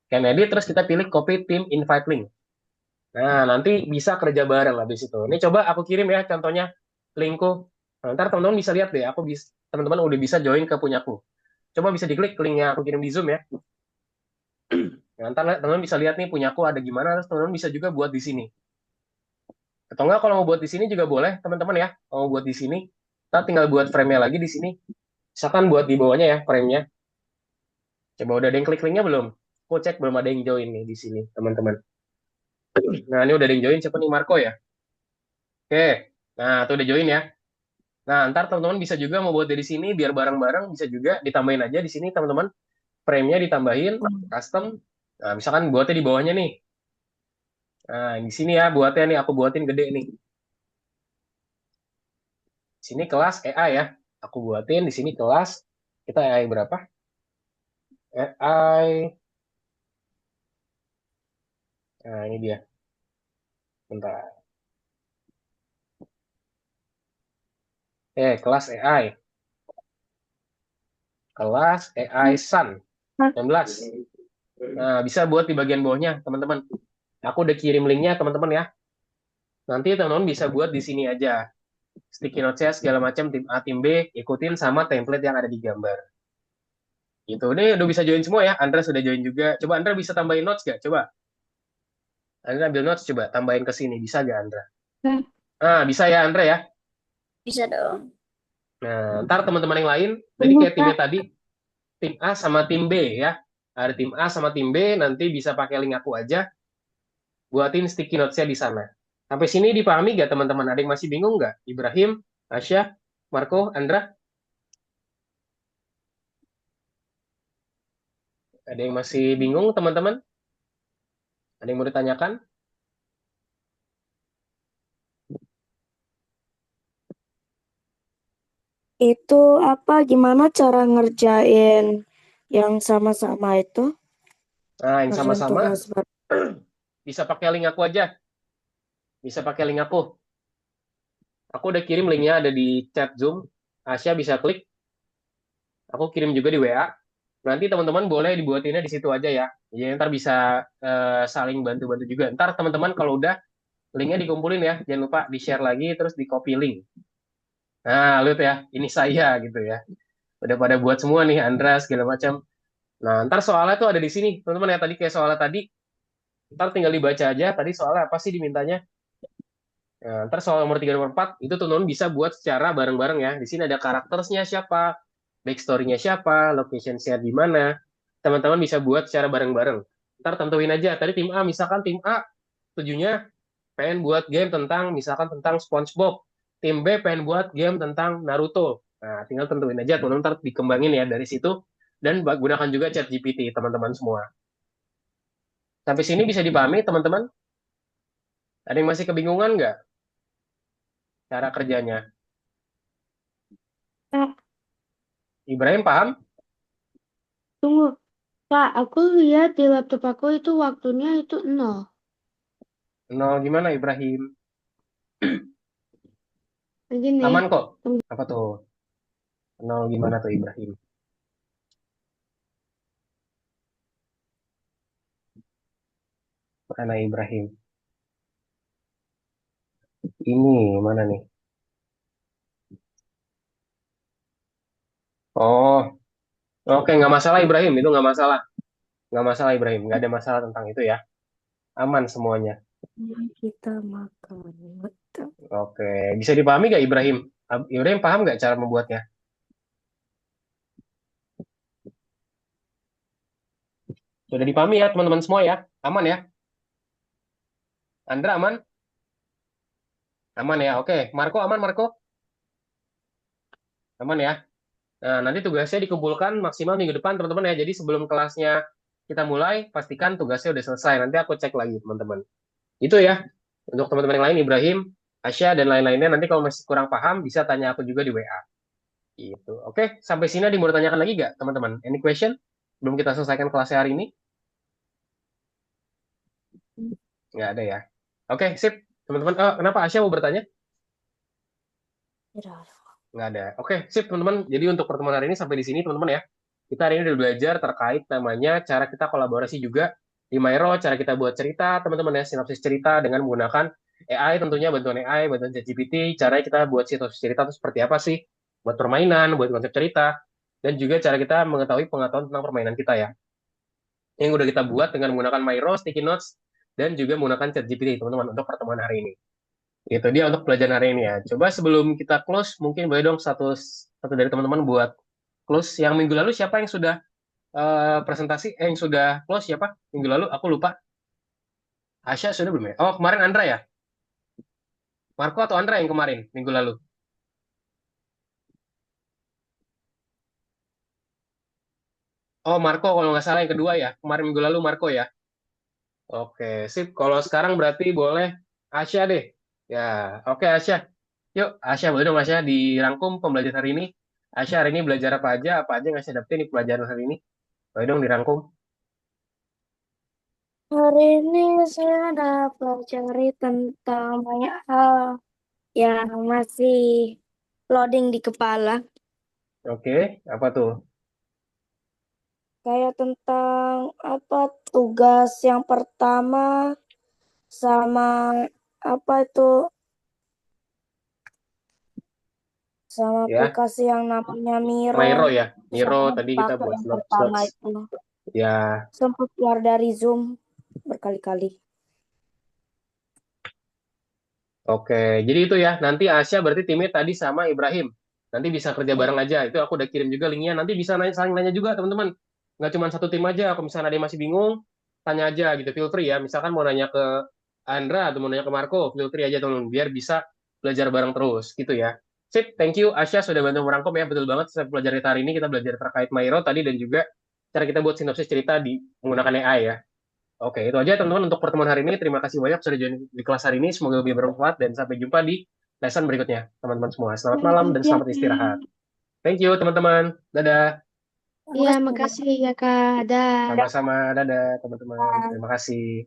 Can edit, terus kita pilih copy team invite link. Nah, nanti bisa kerja bareng habis itu. Ini coba aku kirim ya contohnya linkku. Nah, ntar teman-teman bisa lihat deh, teman-teman udah bisa join ke punyaku. Coba bisa diklik linknya aku kirim di Zoom ya. Nah, ntar teman-teman bisa lihat nih punyaku ada gimana, terus teman-teman bisa juga buat di sini. Atau enggak kalau mau buat di sini juga boleh, teman-teman ya. Kalau mau buat di sini, kita tinggal buat frame-nya lagi di sini. Misalkan buat di bawahnya ya frame-nya. Coba udah ada yang klik linknya belum? Aku cek belum ada yang join nih di sini, teman-teman. Nah, ini udah ada yang join, siapa nih Marco ya? Oke, nah tuh udah join ya. Nah, ntar teman-teman bisa juga mau buat dari sini biar bareng-bareng, bisa juga ditambahin aja di sini teman-teman. Frame-nya ditambahin, custom. Nah, misalkan buatnya di bawahnya nih. Nah, di sini ya buatnya nih, aku buatin gede nih. Sini kelas AI ya. Aku buatin di sini kelas. Kita AI berapa? AI. Nah, ini dia. Bentar. Kelas AI. Kelas AI Sun. 19. Nah, bisa buat di bagian bawahnya, teman-teman. Aku udah kirim linknya, teman-teman ya. Nanti teman-teman bisa buat di sini aja. Sticky notes-nya segala macam, tim A, tim B, ikutin sama template yang ada di gambar. Gitu. Ini udah bisa join semua ya. Andra sudah join juga. Coba Andra bisa tambahin notes gak? Coba. Andra ambil notes, coba tambahin ke sini. Bisa gak Andra? Nah, Nah, bisa ya Andra ya. bisa dong. Nah, ntar teman-teman yang lain, jadi tunggu kayak timnya Kak. tadi, tim A sama tim B ya. Ada tim A sama tim B, nanti bisa pakai link aku aja, buatin sticky notes-nya di sana. Sampai sini dipahami nggak teman-teman? Ada yang masih bingung nggak? Ibrahim, Asya, Marco, Andra? Ada yang masih bingung teman-teman? Ada yang mau ditanyakan? Itu apa? Gimana cara ngerjain yang sama-sama itu? Nah, yang Ngerjain sama-sama tugas bareng. bisa pakai link aku aja. Bisa pakai link aku. Aku udah kirim linknya ada di chat Zoom. Asya bisa klik. Aku kirim juga di WA. Nanti teman-teman boleh dibuatinnya di situ aja ya. Jadi ntar bisa saling bantu-bantu juga. Ntar teman-teman kalau udah linknya dikumpulin ya. Jangan lupa di-share lagi terus di-copy link. Nah, lihat ya. Ini saya gitu ya. Udah pada buat semua nih, Andra segala macam. Nah, ntar soalnya tuh ada di sini. Teman-teman ya tadi kayak soalnya tadi. Ntar tinggal dibaca aja. Tadi soalnya apa sih dimintanya? Nah, ntar soal nomor 3 nomor 4 itu teman-teman bisa buat secara bareng-bareng ya. Di sini ada karakternya siapa, backstory-nya siapa, location share di mana. Teman-teman bisa buat secara bareng-bareng. Ntar tentuin aja. Tadi tim A, misalkan tim A tujuannya pengen buat game tentang misalkan tentang SpongeBob. Tim B pengen buat game tentang Naruto. Nah, tinggal tentuin aja teman-teman ntar dikembangin ya dari situ dan gunakan juga ChatGPT teman-teman semua. Sampai sini bisa dipahami teman-teman? Ada yang masih kebingungan nggak cara kerjanya? Kak, Ibrahim paham? tunggu. Kak, aku lihat di laptop aku itu waktunya itu 0. Nol gimana Ibrahim? Begini, Aman kok. tunggu. Apa tuh? Nol gimana tuh Ibrahim? Mana Ibrahim? Ini mana nih? Oh, oke nggak masalah Ibrahim. Itu nggak masalah. Nggak masalah Ibrahim. Nggak ada masalah tentang itu ya. Aman semuanya. Kita makan. Betul. Oke, bisa dipahami nggak Ibrahim? Ibrahim paham nggak cara membuatnya? Sudah dipahami ya teman-teman semua ya? Aman ya? Andra aman? Aman ya? Oke, Marco aman Marco? Aman ya? Nah, nanti tugasnya dikumpulkan maksimal minggu depan teman-teman ya. Jadi sebelum kelasnya kita mulai, pastikan tugasnya udah selesai. Nanti aku cek lagi teman-teman. Itu ya. Untuk teman-teman yang lain, Ibrahim, Asya, dan lain-lainnya, nanti kalau masih kurang paham, bisa tanya aku juga di WA. Gitu. Oke, sampai sini ada yang mau ditanyakan lagi nggak, teman-teman? Any question? Belum kita selesaikan kelasnya hari ini? Nggak ada ya. Oke, sip. Teman-teman, kenapa Asya mau bertanya? Nggak ada. Oke, sip, teman-teman. Jadi untuk pertemuan hari ini sampai di sini, teman-teman ya. Kita hari ini udah belajar terkait namanya cara kita kolaborasi juga di Mairo, cara kita buat cerita, teman-teman ya, sinopsis cerita dengan menggunakan AI, tentunya bantuan AI, bantuan ChatGPT, cara kita buat sinopsis cerita itu seperti apa sih? Buat permainan, buat konsep cerita, dan juga cara kita mengetahui pengetahuan tentang permainan kita ya. Yang udah kita buat dengan menggunakan Mairo, Sticky Notes, dan juga menggunakan ChatGPT, teman-teman, untuk pertemuan hari ini. Itu dia untuk pelajaran hari ini ya. Coba sebelum kita close, mungkin boleh dong satu dari teman-teman buat close. Yang minggu lalu siapa yang sudah presentasi? Yang sudah close siapa? Minggu lalu aku lupa. Asya sudah belum ya? Oh kemarin Andra ya? Marco atau Andra yang kemarin minggu lalu? Oh Marco kalau nggak salah yang kedua ya. Kemarin minggu lalu Marco ya. Oke sip. Kalau sekarang berarti boleh Asya deh. Ya oke Asya. Yuk Asya boleh dong Asya dirangkum pembelajaran hari ini. Asya hari ini belajar apa aja yang Asya dapetin di pelajaran hari ini. Boleh dong dirangkum. Hari ini saya ada pelajari tentang banyak hal yang masih loading di kepala. Oke, apa tuh? Kayak tentang apa tugas yang pertama sama apa itu sama Ya, aplikasi yang namanya Miro Mairo ya. Miro sama tadi kita dipakai buat yang notes pertama notes. itu Ya, sempat keluar dari Zoom berkali-kali. oke. Jadi itu ya. Nanti Asya berarti timnya tadi sama Ibrahim. Nanti bisa kerja Ya. bareng aja. Itu aku udah kirim juga linknya. Nanti bisa nanya, saling nanya juga teman-teman. Nggak cuma satu tim aja. Kalau misalnya ada yang masih bingung, tanya aja gitu. Feel free ya. Misalkan mau nanya ke Andra atau mau nanya ke Marco, feel free aja teman-teman biar bisa belajar bareng terus gitu ya. Sip, thank you Asya sudah bantu merangkum ya. Betul banget, saya belajar kita hari ini kita belajar terkait Mairo tadi dan juga cara kita buat sinopsis cerita di menggunakan AI ya. Oke, itu aja teman-teman untuk pertemuan hari ini. Terima kasih banyak sudah join di kelas hari ini. Semoga lebih bermanfaat dan sampai jumpa di lesson berikutnya, teman-teman semua. Selamat Terima malam dan kasih ya, selamat istirahat. Kak. Thank you, teman-teman. Dadah. Iya, Makasih. makasih ya, Kak. Dah. Sama-sama. Dadah, teman-teman. Terima kasih.